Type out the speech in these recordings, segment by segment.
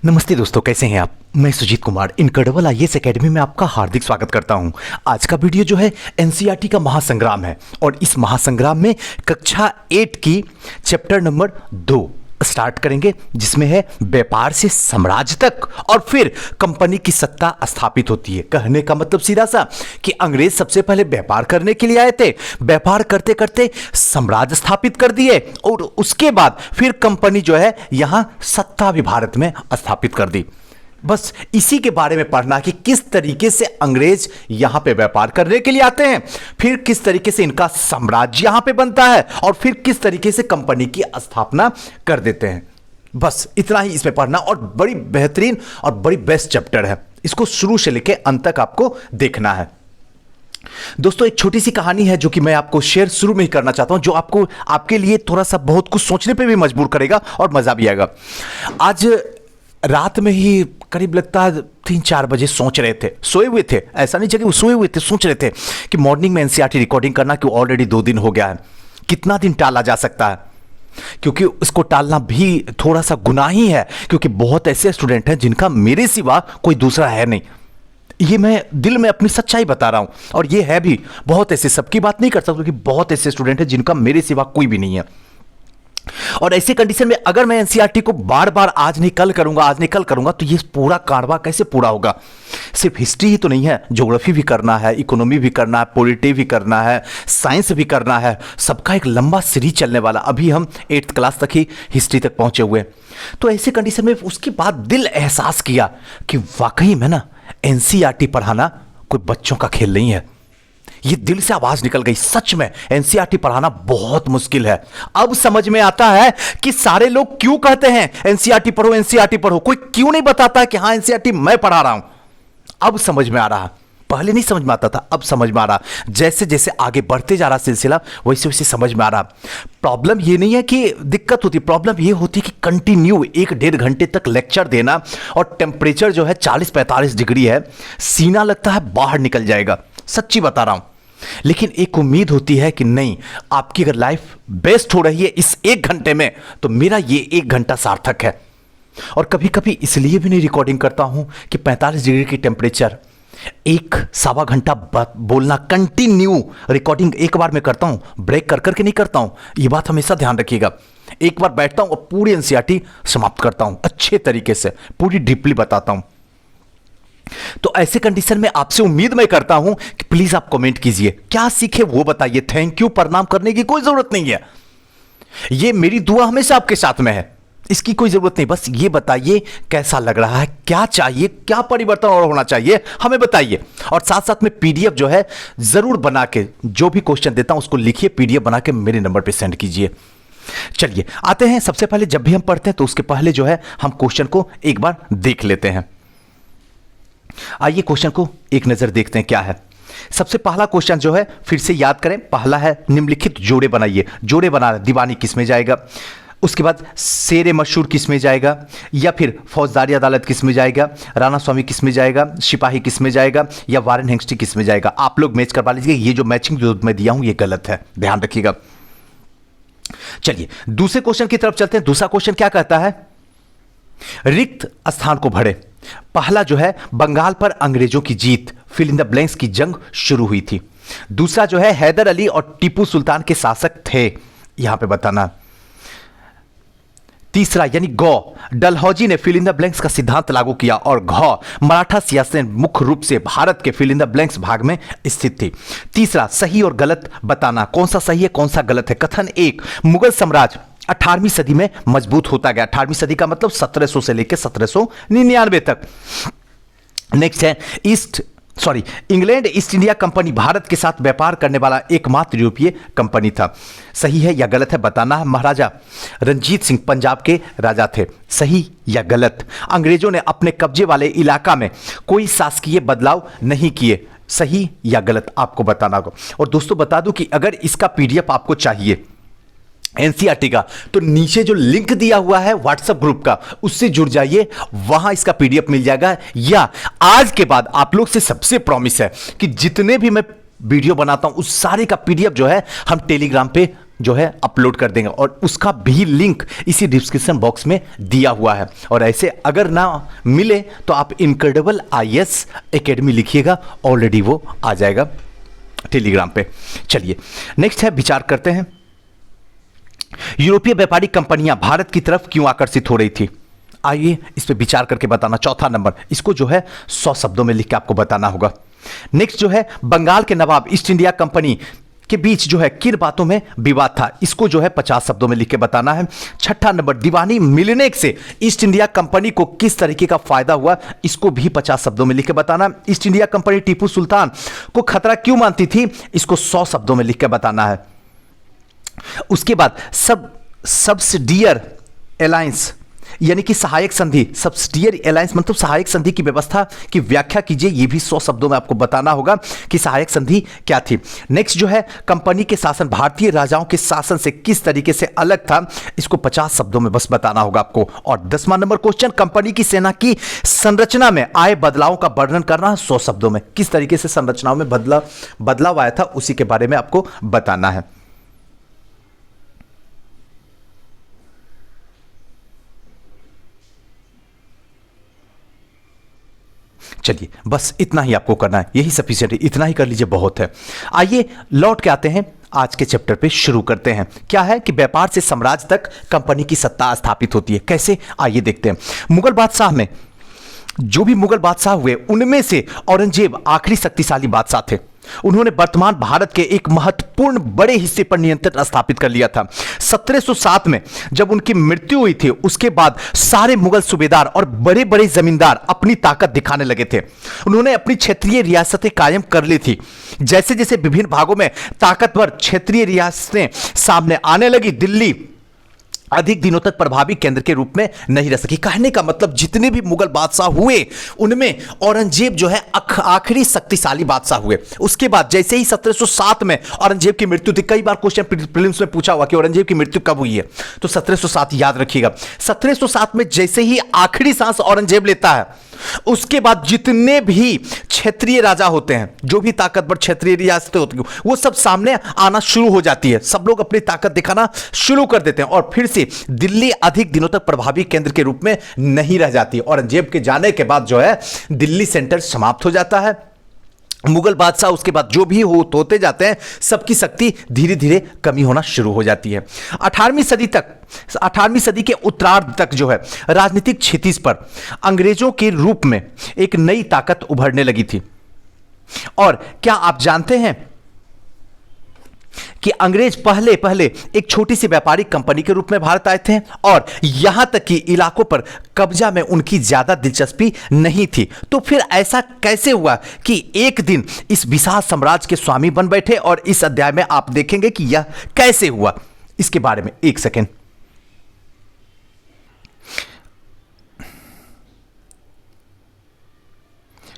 नमस्ते दोस्तों, कैसे हैं आप। मैं Sujeet Kumar incredible IAS academy में आपका हार्दिक स्वागत करता हूं। आज का वीडियो जो है एनसीईआरटी का महासंग्राम है और इस महासंग्राम में कक्षा 8 की चैप्टर नंबर 2 स्टार्ट करेंगे, जिसमें है व्यापार से साम्राज्य तक और फिर कंपनी की सत्ता स्थापित होती है। कहने का मतलब सीधा सा कि अंग्रेज सबसे पहले व्यापार करने के लिए आए थे, व्यापार करते करते साम्राज्य स्थापित कर दिए और उसके बाद फिर कंपनी जो है यहां सत्ता भी भारत में स्थापित कर दी। बस इसी के बारे में पढ़ना कि किस तरीके से अंग्रेज यहां पे व्यापार करने के लिए आते हैं, फिर किस तरीके से इनका साम्राज्य यहां पे बनता है और फिर किस तरीके से कंपनी की स्थापना कर देते हैं। बस इतना ही इसमें पढ़ना और बड़ी बेहतरीन और बड़ी बेस्ट चैप्टर है। इसको शुरू से लेकर अंत तक आपको देखना है। दोस्तों, एक छोटी सी कहानी है जो कि मैं आपको शेयर शुरू में ही करना चाहता हूं, जो आपको आपके लिए थोड़ा सा बहुत कुछ सोचने पे भी मजबूर करेगा और मजा भी आएगा। आज रात में ही करीब लगता है 3-4 बजे सोच रहे थे, सोए हुए थे, ऐसा नहीं चाहिए, वो सोए हुए थे, सोच रहे थे कि मॉर्निंग में एनसीईआरटी रिकॉर्डिंग करना, कि ऑलरेडी 2 दिन हो गया है, कितना दिन टाला जा सकता है, क्योंकि उसको टालना भी थोड़ा सा गुनाह ही है, क्योंकि बहुत ऐसे स्टूडेंट हैं जिनका मेरे सिवा कोई दूसरा है नहीं। ये मैं दिल में अपनी सच्चाई बता रहा हूं और ये है भी, बहुत ऐसे, सबकी बात नहीं कर सकता क्योंकि बहुत ऐसे स्टूडेंट हैं जिनका मेरे सिवा कोई भी नहीं है। और ऐसी कंडीशन में अगर मैं एनसीईआरटी को बार बार आज नहीं कल करूंगा, आज नहीं कल करूंगा, तो ये पूरा कारवा कैसे पूरा होगा। सिर्फ हिस्ट्री ही तो नहीं है, ज्योग्राफी भी करना है, इकोनॉमी भी करना है, पॉलिटी भी करना है, साइंस भी करना है, सबका एक लंबा सीरीज चलने वाला। अभी हम 8th क्लास तक ही हिस्ट्री तक पहुंचे हुए। तो ऐसी कंडीशन में उसके बाद दिल एहसास किया कि वाकई में ना एनसीईआरटी पढ़ाना कोई बच्चों का खेल नहीं है। ये दिल से आवाज निकल गई, सच में एनसीईआरटी पढ़ाना बहुत मुश्किल है। अब समझ में आता है कि सारे लोग क्यों कहते हैं एनसीईआरटी पढ़ो, एनसीईआरटी पढ़ो, कोई क्यों नहीं बताता है कि हाँ एनसीईआरटी मैं पढ़ा रहा हूं। अब समझ में आ रहा, पहले नहीं समझ में आता था, अब समझ में आ रहा। जैसे जैसे आगे बढ़ते जा रहा सिलसिला, वैसे वैसे समझ में आ रहा। प्रॉब्लम ये नहीं है कि दिक्कत होती, प्रॉब्लम ये होती है कि कंटिन्यू 1-1.5 घंटे तक लेक्चर देना और टेम्परेचर जो है 40-45 डिग्री है, सीना लगता है बाहर निकल जाएगा, सच्ची बता रहा हूं। लेकिन एक उम्मीद होती है कि नहीं, आपकी अगर लाइफ बेस्ट हो रही है इस 1 घंटे में, तो मेरा ये 1 घंटा सार्थक है। और कभी कभी इसलिए भी नहीं रिकॉर्डिंग करता हूं कि 45 डिग्री की टेम्परेचर, 1-1.25 घंटा बोलना कंटिन्यू रिकॉर्डिंग एक बार में करता हूं, ब्रेक कर करके नहीं करता हूं। ये बात हमेशा ध्यान रखिएगा। एक बार बैठता हूं और पूरी एनसीईआरटी समाप्त करता हूं, अच्छे तरीके से पूरी डीपली बताता हूं। तो ऐसे कंडीशन में आपसे उम्मीद मैं करता हूं कि प्लीज आप कमेंट कीजिए, क्या सीखे वो बताइए। थैंक यू प्रणाम करने की कोई जरूरत नहीं है, ये मेरी दुआ हमेशा आपके साथ में है, इसकी कोई जरूरत नहीं। बस ये बताइए कैसा लग रहा है, क्या चाहिए, क्या परिवर्तन और होना चाहिए, हमें बताइए। और साथ साथ में पीडीएफ जो है जरूर बना के, जो भी क्वेश्चन देता हूं उसको लिखिए, पीडीएफ बना के मेरे नंबर पे सेंड कीजिए। चलिए आते हैं, सबसे पहले जब भी हम पढ़ते हैं तो उसके पहले जो है हम क्वेश्चन को एक बार देख लेते हैं। आइए क्वेश्चन को एक नजर देखते हैं क्या है। सबसे पहला क्वेश्चन जो है, फिर से याद करें, पहला है निम्नलिखित जोड़े बनाइए। जोड़े बनाना, दीवानी किस में जाएगा, उसके बाद शेर मशहूर किस में जाएगा, या फिर फौजदारी अदालत किस में जाएगा, राणा स्वामी किस में जाएगा, सिपाही किस में जाएगा, या वारेन हेस्टिंग्स किस में जाएगा। आप लोग मैच करवा लीजिए, ये जो मैचिंग जो मैं दिया हूं ये गलत है, ध्यान रखिएगा। चलिए दूसरे क्वेश्चन की तरफ चलते हैं। दूसरा क्वेश्चन क्या कहता है, रिक्त स्थान को भरे। पहला जो है, बंगाल पर अंग्रेजों की जीत, फिल इन द ब्लैंक्स की जंग शुरू हुई थी। दूसरा जो है, हैदर अली और टीपू सुल्तान के शासक थे, यहां पे बताना। तीसरा यानी गौ, डलहौजी ने फिल इन द ब्लैंक्स का सिद्धांत लागू किया, और घ, मराठा सियासत मुख्य रूप से भारत के फिल इन द ब्लैंक्स भाग में स्थित थी। तीसरा, सही और गलत बताना, कौन सा सही है कौन सा गलत है। कथन 1, मुगल साम्राज्य 18वीं सदी में मजबूत होता गया। 18वीं सदी का मतलब 1700 से लेकर 1799 तक। नेक्स्ट है, England east India company Bharat के साथ व्यापार करने वाला एकमात्र यूरोपीय कंपनी था। सही है या गलत है बताना है। महाराजा रंजीत सिंह पंजाब के राजा थे। सही या गलत। अंग्रेजों ने अपने कब्जे वाले इलाका में कोई शासकीय बदलाव नहीं किए। सही या गलत आपको बताना होगा। और दोस्तों बता दूं कि अगर इसका पीडीएफ आपको चाहिए एनसीईआरटी का, तो नीचे जो लिंक दिया हुआ है व्हाट्सएप ग्रुप का, उससे जुड़ जाइए, वहां इसका पीडीएफ मिल जाएगा। या आज के बाद आप लोग से सबसे प्रॉमिस है कि जितने भी मैं वीडियो बनाता हूं उस सारे का पीडीएफ जो है हम टेलीग्राम पे जो है अपलोड कर देंगे और उसका भी लिंक इसी डिस्क्रिप्शन बॉक्स में दिया हुआ है। और ऐसे अगर ना मिले तो आप इनक्रेडिबल आईएएस एकेडमी लिखिएगा, ऑलरेडी वो आ जाएगा टेलीग्राम पे। चलिए नेक्स्ट है, विचार करते हैं यूरोपीय व्यापारिक कंपनियां भारत की तरफ क्यों आकर्षित हो रही थी। आइए इस पे विचार करके बताना। चौथा नंबर, इसको जो है 100 शब्दों में लिख के आपको बताना होगा। नेक्स्ट जो है, बंगाल के नवाब ईस्ट इंडिया कंपनी के बीच जो है किन बातों में विवाद था, इसको जो है 50 शब्दों में लिख के बताना है। छठा नंबर, दीवानी मिलने से ईस्ट इंडिया कंपनी को किस तरीके का फायदा हुआ, इसको भी 50 शब्दों में लिख के बताना। East India company Tipu Sultan को खतरा क्यों मानती थी, इसको 100 शब्दों में लिख के बताना है। उसके बाद सब्सिडियर अलायंस यानी कि सहायक संधि, सब्सिडियर अलायंस मतलब सहायक संधि की व्यवस्था की व्याख्या कीजिए, यह भी 100 शब्दों में आपको बताना होगा कि सहायक संधि क्या थी। नेक्स्ट जो है, कंपनी के शासन भारतीय राजाओं के शासन से किस तरीके से अलग था, इसको 50 शब्दों में बस बताना होगा आपको। और 10वां नंबर क्वेश्चन, कंपनी की सेना की संरचना में आए बदलावों का वर्णन करना है 100 शब्दों में। किस तरीके से संरचनाओं में बदलाव आया था उसी के बारे में आपको बताना है। चलिए बस इतना ही आपको करना है, यही सफिशिएंट है, इतना ही कर लीजिए, बहुत है। आइए लौट के आते हैं, आज के चैप्टर पे शुरू करते हैं। क्या है कि व्यापार से साम्राज्य तक कंपनी की सत्ता स्थापित होती है, कैसे, आइए देखते हैं। मुगल बादशाह में जो भी मुगल बादशाह हुए उनमें से औरंगजेब आखिरी शक्तिशाली बादशाह थे। उन्होंने वर्तमान भारत के एक महत्वपूर्ण बड़े हिस्से पर नियंत्रण स्थापित कर लिया था। 1707 में जब उनकी मृत्यु हुई थी उसके बाद सारे मुगल सूबेदार और बड़े बड़े जमींदार अपनी ताकत दिखाने लगे थे। उन्होंने अपनी क्षेत्रीय रियासतें कायम कर ली थी। जैसे जैसे विभिन्न भागों में ताकतवर क्षेत्रीय रियासतें सामने आने लगी, दिल्ली अधिक दिनों तक प्रभावी केंद्र के रूप में नहीं रह सकी। कहने का मतलब जितने भी मुगल बादशाह हुए उनमें औरंगजेब जो है आखिरी शक्तिशाली बादशाह हुए। उसके बाद जैसे ही 1707 में औरंगजेब की मृत्यु थी, कई बार क्वेश्चन प्रीलिम्स में पूछा हुआ कि औरंगजेब की मृत्यु कब हुई है, तो 1707 याद रखिएगा। 1707 में जैसे ही आखिरी सांस औरंगजेब लेता है उसके बाद जितने भी क्षेत्रीय राजा होते हैं, जो भी ताकतवर क्षेत्रीय रियासतें होती हैं, वो सब सामने आना शुरू हो जाती है। सब लोग अपनी ताकत दिखाना शुरू कर देते हैं और फिर से दिल्ली अधिक दिनों तक प्रभावी केंद्र के रूप में नहीं रह जाती। औरंगजेब के जाने के बाद जो है दिल्ली सेंटर समाप्त हो जाता है। मुगल बादशाह उसके बाद जो भी होते जाते हैं, सबकी शक्ति धीरे धीरे कमी होना शुरू हो जाती है। 18वीं सदी के उत्तरार्ध तक जो है राजनीतिक क्षितिज पर अंग्रेजों के रूप में एक नई ताकत उभरने लगी थी। और क्या आप जानते हैं कि अंग्रेज पहले पहले एक छोटी सी व्यापारिक कंपनी के रूप में भारत आए थे और यहां तक कि इलाकों पर कब्जा में उनकी ज्यादा दिलचस्पी नहीं थी। तो फिर ऐसा कैसे हुआ कि एक दिन इस विशाल साम्राज्य के स्वामी बन बैठे, और इस अध्याय में आप देखेंगे कि यह कैसे हुआ। इसके बारे में एक सेकेंड,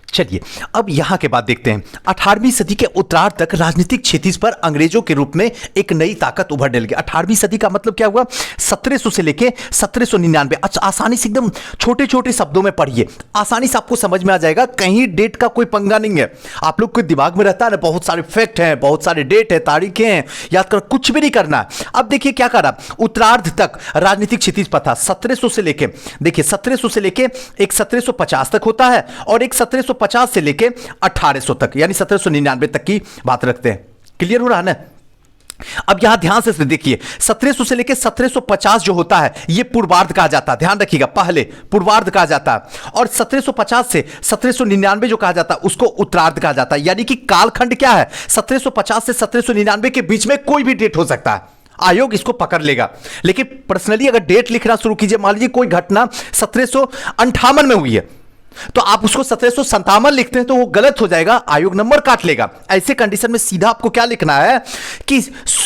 चलिए अब यहां के बाद देखते हैं। 18वीं सदी के उत्तरार्ध तक राजनीतिक क्षितिज पर अंग्रेजों के रूप में एक नई ताकत उभरने लगी। 18वीं सदी का मतलब क्या हुआ, 1700 से लेके 1799। अच्छा, आसानी से एकदम छोटे छोटे शब्दों में पढ़िए, आसानी से आपको समझ में आ जाएगा। कहीं डेट का कोई पंगा नहीं है। आप लोग के दिमाग में रहता है ना, बहुत सारे फैक्ट हैं, बहुत सारे डेट है, तारीखें हैं, याद कर, कुछ भी नहीं करना है। अब देखिए क्या करा, उत्तरार्ध तक राजनीतिक क्षितिज पर था 1700 से लेके, देखिए 1700 से लेके एक 1750 तक होता है और एक 1750 से लेके 1800 तक, यानी 1799 तक की बात रखते हैं। क्लियर हो रहा है ना? अब यहां ध्यान से देखिए, 1700 से लेके 1750 जो होता है ये पूर्वार्ध कहा जाता है। ध्यान रखिएगा, पहले पूर्वार्ध कहा जाता है, और 1750 से 1799 जो कहा जाता है उसको उत्तरार्ध कहा जाता है। यानी कि कालखंड क्या है, 1750 से 1799 के बीच में कोई भी डेट हो सकता है। आयोग इसको पकड़ लेगा, लेकिन पर्सनली अगर डेट लिखना शुरू कीजिए, मान लीजिए कोई घटना 1758 में हुई है तो आप उसको 1757 लिखते हैं तो वो गलत हो जाएगा, आयोग नंबर काट लेगा। ऐसे कंडीशन में सीधा आपको क्या लिखना है कि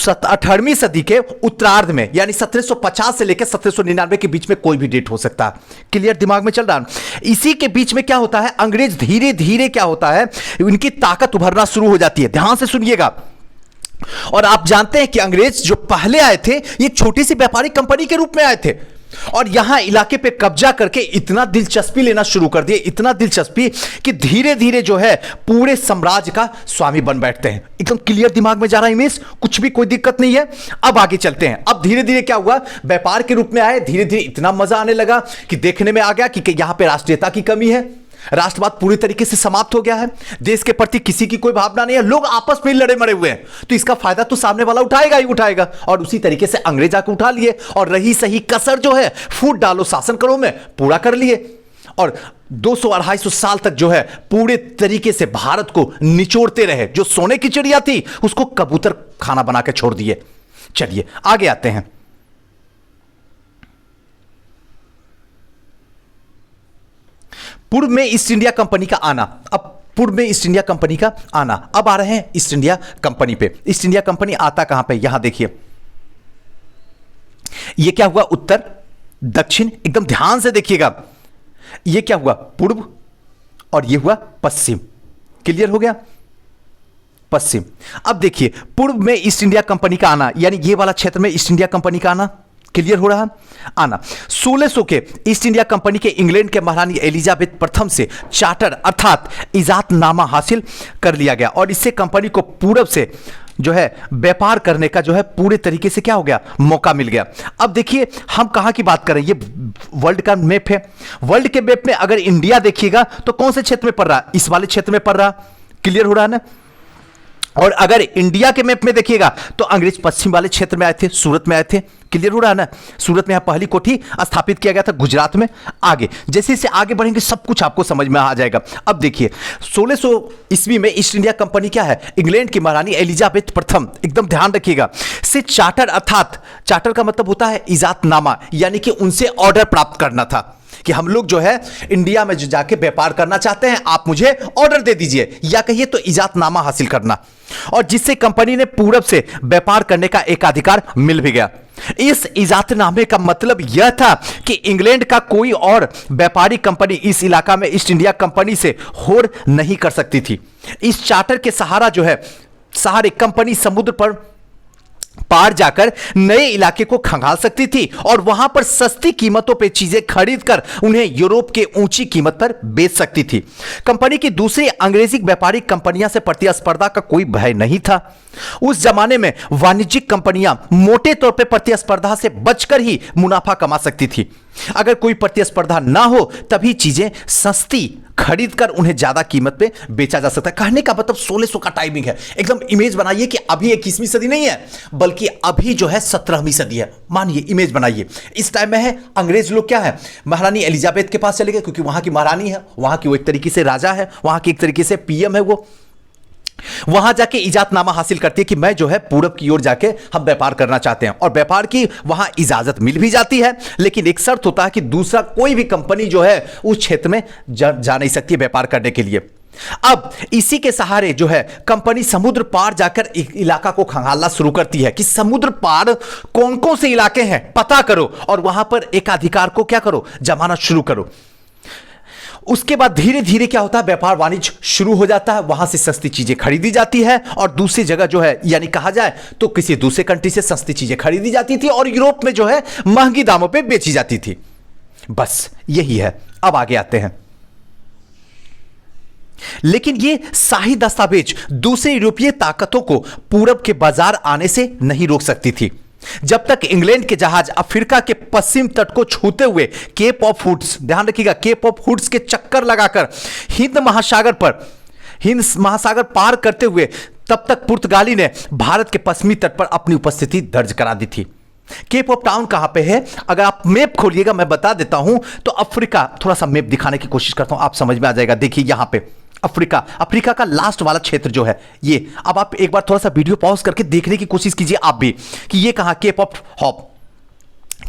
18वीं सदी के उत्तरार्ध में, यानी 1750 से लेकर 1799 के बीच में कोई भी डेट हो सकता है। क्लियर, दिमाग में चल रहा है? इसी के बीच में क्या होता है, अंग्रेज धीरे धीरे क्या होता है, उनकी ताकत उभरना शुरू हो जाती है। ध्यान से सुनिएगा। और आप जानते हैं कि अंग्रेज जो पहले आए थे ये छोटी सी व्यापारिक कंपनी के रूप में आए थे। और यहां इलाके पे कब्जा करके इतना दिलचस्पी लेना शुरू कर दिए, इतना दिलचस्पी कि धीरे धीरे जो है पूरे साम्राज्य का स्वामी बन बैठते हैं। एकदम क्लियर दिमाग में जा रहा है इमेज, कुछ भी कोई दिक्कत नहीं है। अब आगे चलते हैं। अब धीरे धीरे क्या हुआ, व्यापार के रूप में आए, धीरे धीरे इतना मजा आने लगा कि देखने में आ गया कि यहां पे राष्ट्रीयता की कमी है, राष्ट्रवाद पूरी तरीके से समाप्त हो गया है, देश के प्रति किसी की कोई भावना नहीं है, लोग आपस में लड़े मरे हुए हैं। तो इसका फायदा तो सामने वाला उठाएगा ही उठाएगा, और उसी तरीके से अंग्रेज आके उठा लिए और रही सही कसर जो है फूट डालो शासन करो में पूरा कर लिए। और 200-250 साल तक जो है पूरे तरीके से भारत को निचोड़ते रहे। जो सोने की चिड़िया थी उसको कबूतर खाना बना के छोड़ दिए। चलिए आगे आते हैं। पूर्व में ईस्ट इंडिया कंपनी का आना। अब पूर्व में ईस्ट इंडिया कंपनी का आना, अब आ रहे हैं ईस्ट इंडिया कंपनी पे। ईस्ट इंडिया कंपनी आता कहां पे, यहां देखिए ये क्या हुआ, उत्तर दक्षिण, एकदम ध्यान से देखिएगा। ये क्या हुआ, पूर्व, और ये हुआ पश्चिम। क्लियर हो गया, पश्चिम। अब देखिए पूर्व में ईस्ट इंडिया कंपनी का आना, यानी ये वाला क्षेत्र में ईस्ट इंडिया कंपनी का आना क्लियर हो रहा। आना 1600 के ईस्ट इंडिया कंपनी के इंग्लैंड के महारानी एलिजाबेथ प्रथम से चार्टर अर्थात इजाजतनामा हासिल कर लिया गया, और इससे कंपनी को पूरब से जो है व्यापार करने का जो है पूरे तरीके से क्या हो गया, मौका मिल गया। अब देखिए हम कहां की बात करें, ये वर्ल्ड का मैप है। वर्ल्ड के मैप में अगर इंडिया देखिएगा तो कौन से क्षेत्र में पड़ रहा, इस वाले क्षेत्र में पड़ रहा। क्लियर हो रहा है ना। और अगर इंडिया के मैप में देखिएगा तो अंग्रेज पश्चिम वाले क्षेत्र में आए थे, सूरत में आए थे। क्लियर हो रहा है ना। सूरत में यहां पहली कोठी स्थापित किया गया था, गुजरात में। आगे जैसे जैसे आगे बढ़ेंगे सब कुछ आपको समझ में आ जाएगा। अब देखिए 1600 ईस्वी में ईस्ट इंडिया कंपनी क्या है, इंग्लैंड की महारानी एलिजाबेथ प्रथम, एकदम ध्यान रखिएगा, से चार्टर अर्थात चार्टर का मतलब होता है इजाजतनामा, यानी कि उनसे ऑर्डर प्राप्त करना था कि हम लोग जो है इंडिया में जो जाके व्यापार करना चाहते हैं आप मुझे ऑर्डर दे दीजिए, या कहिए तो इजाजतनामा हासिल करना, और जिससे कंपनी ने पूरब से व्यापार करने का एकाधिकार मिल भी गया। इस इजाजतनामे का मतलब यह था कि इंग्लैंड का कोई और व्यापारी कंपनी इस इलाका में ईस्ट इंडिया कंपनी से होड़ नहीं कर सकती थी। इस चार्टर के सहारा जो है सहारे कंपनी समुद्र पर पार जाकर नए इलाके को खंगाल सकती थी और वहां पर सस्ती कीमतों पे चीजें खरीदकर उन्हें यूरोप के ऊंची कीमत पर बेच सकती थी। कंपनी की दूसरी अंग्रेजी व्यापारिक कंपनियां से प्रतिस्पर्धा का कोई भय नहीं था। उस जमाने में वाणिज्यिक कंपनियां मोटे तौर पे प्रतिस्पर्धा से बचकर ही मुनाफा कमा सकती थी। अगर कोई प्रतिस्पर्धा ना हो तभी चीजें सस्ती खरीदकर उन्हें ज्यादा कीमत पे बेचा जा सकता है। कहने का मतलब 1600 का टाइमिंग है। एकदम इमेज बनाइए कि अभी 21वीं सदी नहीं है बल्कि अभी जो है 17वीं सदी है। मानिए इमेज बनाइए, इस टाइम में है अंग्रेज लोग क्या है, महारानी एलिजाबेथ के पास चले गए क्योंकि वहां की महारानी है, वहां की वो एक तरीके से राजा है, वहां की एक तरीके से पीएम है। वो वहां जाके इजाजतनामा हासिल करती है कि मैं जो है पूरब की ओर जाके हम व्यापार करना चाहते हैं, और व्यापार की वहां इजाजत मिल भी जाती है, लेकिन एक शर्त होता है कि दूसरा कोई भी कंपनी जो है उस क्षेत्र में जा नहीं सकती व्यापार करने के लिए। अब इसी के सहारे जो है कंपनी समुद्र पार जाकर इलाका को खंगालना शुरू करती है कि समुद्र पार कौन कौन से इलाके हैं पता करो और वहां पर एकाधिकार को क्या करो, जमाना शुरू करो। उसके बाद धीरे धीरे क्या होता है, व्यापार वाणिज्य शुरू हो जाता है, वहां से सस्ती चीजें खरीदी जाती है और दूसरी जगह जो है यानी कहा जाए तो किसी दूसरे कंट्री से सस्ती चीजें खरीदी जाती थी और यूरोप में जो है महंगी दामों पे बेची जाती थी। बस यही है। अब आगे आते हैं। लेकिन ये शाही दस्तावेज दूसरे यूरोपीय ताकतों को पूरब के बाजार आने से नहीं रोक सकती थी। जब तक इंग्लैंड के जहाज अफ्रीका के पश्चिम तट को छूते हुए केप ऑफ हुड्स, ध्यान रखिएगा, केप ऑफ हुड्स के चक्कर लगाकर हिंद महासागर पार करते हुए, तब तक पुर्तगाली ने भारत के पश्चिमी तट पर अपनी उपस्थिति दर्ज करा दी थी। केप ऑफ टाउन कहां पे है, अगर आप मैप खोलिएगा मैं बता देता हूं तो अफ्रीका, थोड़ा सा मैप दिखाने की कोशिश करता हूं आप समझ में आ जाएगा। देखिए यहां पे अफ्रीका का लास्ट वाला क्षेत्र जो है ये। अब आप एक बार थोड़ा सा वीडियो पॉज करके देखने की कोशिश कीजिए आप भी कि ये कहां, cape of hop,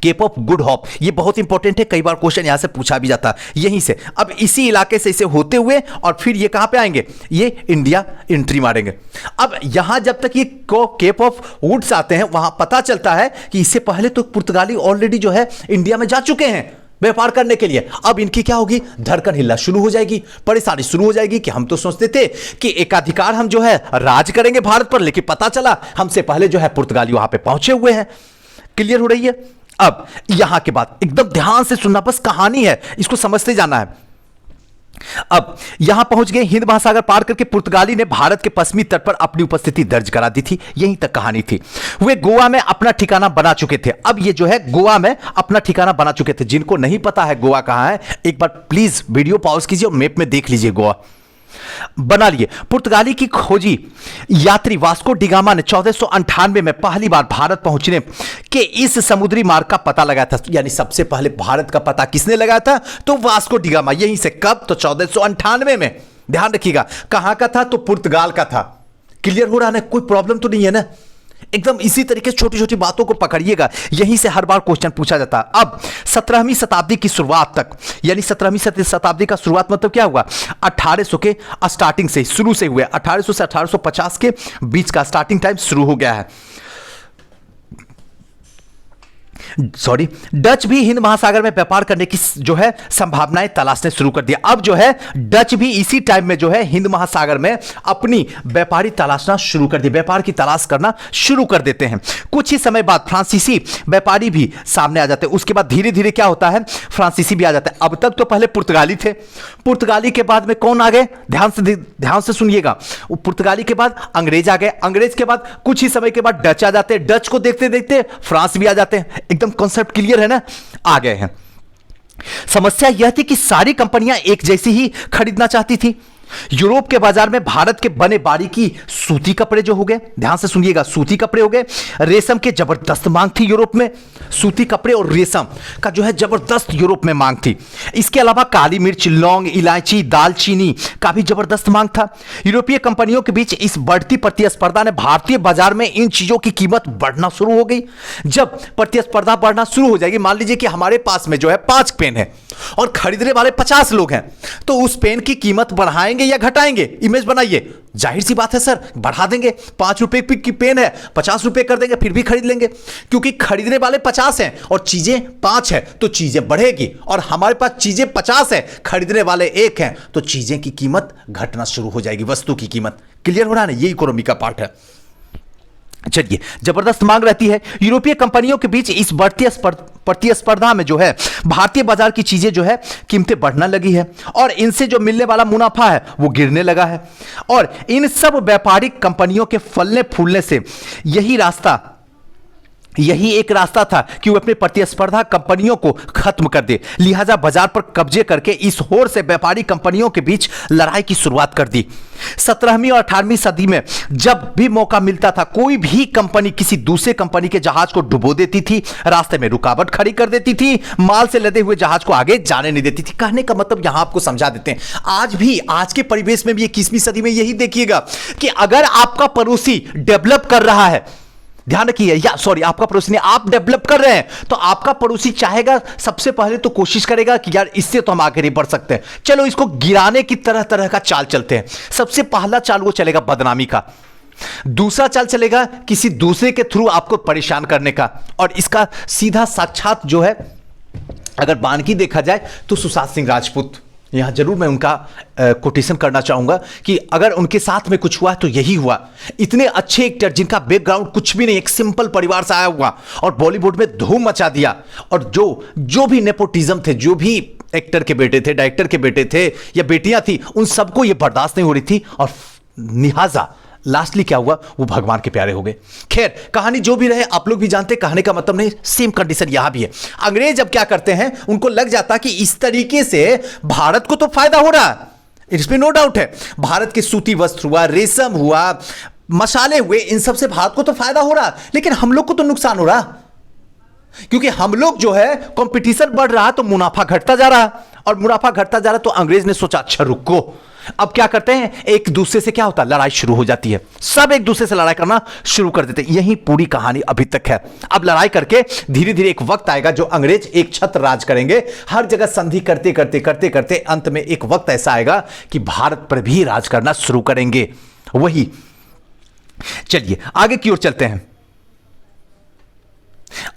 cape of good hope, ये बहुत इंपॉर्टेंट है, कई बार क्वेश्चन यहां से पूछा भी जाता है यहीं से। अब इसी इलाके से इसे होते हुए और फिर ये कहां पे आएंगे, ये इंडिया एंट्री मारेंगे। अब यहां जब तक ये केप ऑफ वुड्स आते हैं वहां पता चलता है कि इससे पहले तो पुर्तगाली ऑलरेडी जो है इंडिया में जा चुके हैं व्यापार करने के लिए। अब इनकी क्या होगी, धड़कन हिलना शुरू हो जाएगी, परेशानी शुरू हो जाएगी कि हम तो सोचते थे कि एकाधिकार हम जो है राज करेंगे भारत पर, लेकिन पता चला हमसे पहले जो है पुर्तगाली वहां पे पहुंचे हुए हैं। क्लियर हो रही है। अब यहां के बाद एकदम ध्यान से सुनना, बस कहानी है, इसको समझते जाना है। अब यहां पहुंच गए, हिंद महासागर पार करके पुर्तगाली ने भारत के पश्चिमी तट पर अपनी उपस्थिति दर्ज करा दी थी। यहीं तक कहानी थी। वे गोवा में अपना ठिकाना बना चुके थे। अब ये जो है गोवा में अपना ठिकाना बना चुके थे। जिनको नहीं पता है गोवा कहां है, एक बार प्लीज वीडियो पॉज कीजिए और मैप में देख लीजिए गोवा बना लिए। पुर्तगाली की खोजी यात्री वास्को डिगामा ने 1498 में पहली बार भारत पहुंचने के इस समुद्री मार्ग का पता लगाया था। यानी सबसे पहले भारत का पता किसने लगाया था? तो वास्को डिगामा। यहीं से कब? तो 1498 में। ध्यान रखिएगा कहां का था? तो पुर्तगाल का था। क्लियर हो रहा है ना? कोई प्रॉब्लम तो नहीं है ना? एकदम इसी तरीके से छोटी छोटी बातों को पकड़िएगा, यहीं से हर बार क्वेश्चन पूछा जाता है। अब 17वीं शताब्दी की शुरुआत तक, यानी 17वीं शताब्दी का शुरुआत मतलब क्या हुआ? 1800 के स्टार्टिंग से शुरू से हुए, 1800 से 1850 के बीच का स्टार्टिंग टाइम शुरू हो गया है। सॉरी, डच भी हिंद महासागर में व्यापार करने की जो है संभावनाएं तलाशने शुरू कर दिया। अब जो है डच भी इसी टाइम में जो है हिंद महासागर में अपनी व्यापारी तलाशना शुरू कर दिया, व्यापार की तलाश करना शुरू कर देते हैं। कुछ ही समय बाद फ्रांसीसी व्यापारी भी सामने आ जाते हैं। उसके बाद धीरे धीरे क्या होता है? फ्रांसीसी भी आ जाते हैं। अब तक तो पहले पुर्तगाली थे, पुर्तगाली के बाद में कौन आ गए? ध्यान से सुनिएगा। पुर्तगाली के बाद अंग्रेज आ गए, अंग्रेज के बाद कुछ ही समय के बाद डच आ जाते हैं, डच को देखते देखते फ्रांस भी आ जाते हैं। एकदम कॉन्सेप्ट क्लियर है ना? आ गए हैं। समस्या यह थी कि सारी कंपनियां एक जैसी ही खरीदना चाहती थी। यूरोप के बाजार में भारत के बने बारीकी सूती कपड़े जो हो गए, ध्यान से सुनिएगा, सूती कपड़े हो गए। रेशम के जबरदस्त मांग थी यूरोप में, सूती कपड़े और रेशम का जो है जबरदस्त यूरोप में मांग थी। इसके अलावा काली मिर्च, लौंग, इलायची, दालचीनी का भी जबरदस्त मांग था। यूरोपीय कंपनियों के बीच इस बढ़ती प्रतिस्पर्धा ने भारतीय बाजार में इन चीजों की कीमत बढ़ना शुरू हो गई। जब प्रतिस्पर्धा बढ़ना शुरू हो जाएगी, मान लीजिए कि हमारे पास में जो है 5 पेन है और खरीदने वाले 50 लोग हैं, तो उस पेन की कीमत बढ़ाएंगे या घटाएंगे? इमेज बनाइए। जाहिर सी बात है सर, बढ़ा देंगे। 5 रुपए की पेन है, 50 रुपए कर देंगे, फिर भी खरीद लेंगे, क्योंकि खरीदने वाले 50 हैं और चीजें 5 है तो चीजें बढ़ेगी। और हमारे पास चीजें 50 है, खरीदने वाले 1 हैं, तो चीजें की कीमत घटना शुरू हो जाएगी, वस्तु की कीमत। क्लियर हो रहा है ना? ये इकोनॉमी का पार्ट है। चलिए, जबरदस्त मांग रहती है यूरोपीय कंपनियों के बीच। इस बढ़ती प्रतिस्पर्धा में जो है भारतीय बाजार की चीजें जो है कीमतें बढ़ने लगी है और इनसे जो मिलने वाला मुनाफा है वो गिरने लगा है। और इन सब व्यापारिक कंपनियों के फलने फूलने से यही एक रास्ता था कि वो अपने प्रतिस्पर्धा कंपनियों को खत्म कर दे। लिहाजा बाजार पर कब्जे करके इस होड़ से व्यापारी कंपनियों के बीच लड़ाई की शुरुआत कर दी। 17वीं और 18वीं सदी में जब भी मौका मिलता था, कोई भी कंपनी किसी दूसरे कंपनी के जहाज को डुबो देती थी, रास्ते में रुकावट खड़ी कर देती थी, माल से लदे हुए जहाज को आगे जाने नहीं देती थी। कहने का मतलब यहां आपको समझा देते हैं, आज भी आज के परिवेश में भी 21वीं सदी में यही देखिएगा कि अगर आपका पड़ोसी डेवलप कर रहा है, ध्यान रखिए, या सॉरी आपका पड़ोसी नहीं, आप डेवलप कर रहे हैं, तो आपका पड़ोसी चाहेगा, सबसे पहले तो कोशिश करेगा कि यार इससे तो हम आगे नहीं बढ़ सकते, चलो इसको गिराने की तरह तरह का चाल चलते हैं। सबसे पहला चाल वो चलेगा बदनामी का, दूसरा चाल चलेगा किसी दूसरे के थ्रू आपको परेशान करने का, और इसका सीधा साक्षात जो है अगर बानकी देखा जाए तो सुशांत सिंह राजपूत, यहां जरूर मैं उनका कोटेशन करना चाहूंगा कि अगर उनके साथ में कुछ हुआ तो यही हुआ। इतने अच्छे एक्टर जिनका बैकग्राउंड कुछ भी नहीं, एक सिंपल परिवार से आया हुआ और बॉलीवुड में धूम मचा दिया, और जो भी नेपोटिज्म थे, जो भी एक्टर के बेटे थे, डायरेक्टर के बेटे थे या बेटियां थी, उन सबको यह बर्दाश्त नहीं हो रही थी और लिहाजा लास्टली क्या हुआ, वो भगवान के प्यारे हो गए। खैर, कहानी जो भी रहे आप लोग भी जानते, कहने का मतलब नहीं, सेम कंडीशन यहां भी है। अंग्रेज अब क्या करते हैं, उनको लग जाता कि इस तरीके से भारत को तो फायदा हो रहा है, इसमें नो डाउट है। भारत के सूती वस्त्र हुआ, रेशम हुआ, मसाले हुए, इन सब से भारत को तो फायदा हो रहा, लेकिन हम लोग को तो नुकसान हो रहा, क्योंकि हम लोग जो है कंपटीशन बढ़ रहा तो मुनाफा घटता जा रहा, और मुनाफा घटता जा रहा तो अंग्रेज ने सोचा अच्छा रुको, अब क्या करते हैं, एक दूसरे से क्या होता है, लड़ाई शुरू हो जाती है, सब एक दूसरे से लड़ाई करना शुरू कर देते हैं। यही पूरी कहानी अभी तक है। अब लड़ाई करके धीरे धीरे एक वक्त आएगा जो अंग्रेज एक छत्र राज करेंगे, हर जगह संधि करते करते करते करते अंत में एक वक्त ऐसा आएगा कि भारत पर भी राज करना शुरू करेंगे। वही, चलिए आगे की ओर चलते हैं।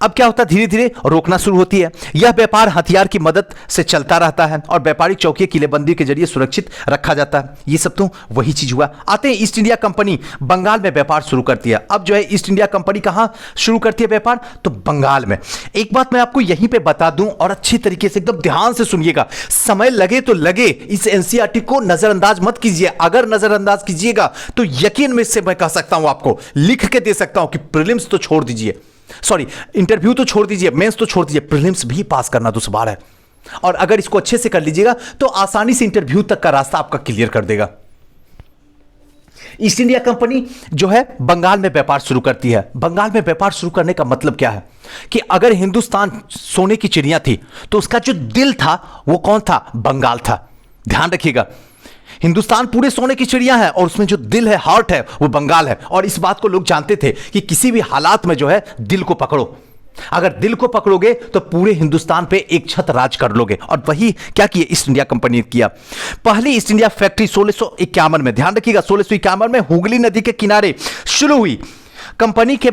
अब क्या होता है, धीरे धीरे रोकना शुरू होती है। यह व्यापार हथियार की मदद से चलता रहता है और व्यापारिक चौकी किलेबंदी के जरिए सुरक्षित रखा जाता है। ये सब तो वही चीज हुआ। आते हैं ईस्ट इंडिया कंपनी बंगाल में व्यापार शुरू करती है। अब जो है ईस्ट इंडिया कंपनी कहां शुरू करती है व्यापार, तो बंगाल में। एक बात मैं आपको यहीं पे बता दूं और अच्छी तरीके से एकदम ध्यान से सुनिएगा, समय लगे तो लगे, इस एनसीईआरटी को नजरअंदाज मत कीजिए। अगर नजरअंदाज कीजिएगा तो यकीन में से मैं कह सकता हूं, आपको लिख के दे सकता हूं कि प्रीलिम्स तो छोड़ दीजिए, सॉरी इंटरव्यू तो छोड़ दीजिए, मेंस तो छोड़ दीजिए, प्रीलिम्स भी पास करना दुश्वार है। और अगर इसको अच्छे से कर लीजिएगा तो आसानी से इंटरव्यू तक का रास्ता आपका क्लियर कर देगा। ईस्ट इंडिया कंपनी जो है बंगाल में व्यापार शुरू करती है। बंगाल में व्यापार शुरू करने का मतलब क्या है कि अगर हिंदुस्तान सोने की चिड़िया थी तो उसका जो दिल था वो कौन था, बंगाल था। ध्यान रखिएगा, हिंदुस्तान पूरे सोने की चिड़िया है और उसमें जो दिल है, हार्ट है, वो बंगाल है। और इस बात को लोग जानते थे कि किसी भी हालात में जो है दिल को पकड़ो, अगर दिल को पकड़ोगे तो पूरे हिंदुस्तान पे एक छत राज कर लोगे। और वही क्या किया ईस्ट इंडिया कंपनी ने किया। पहली ईस्ट इंडिया फैक्ट्री 1651 में, ध्यान रखिएगा 1651 में हुगली नदी के किनारे शुरू हुई। कंपनी के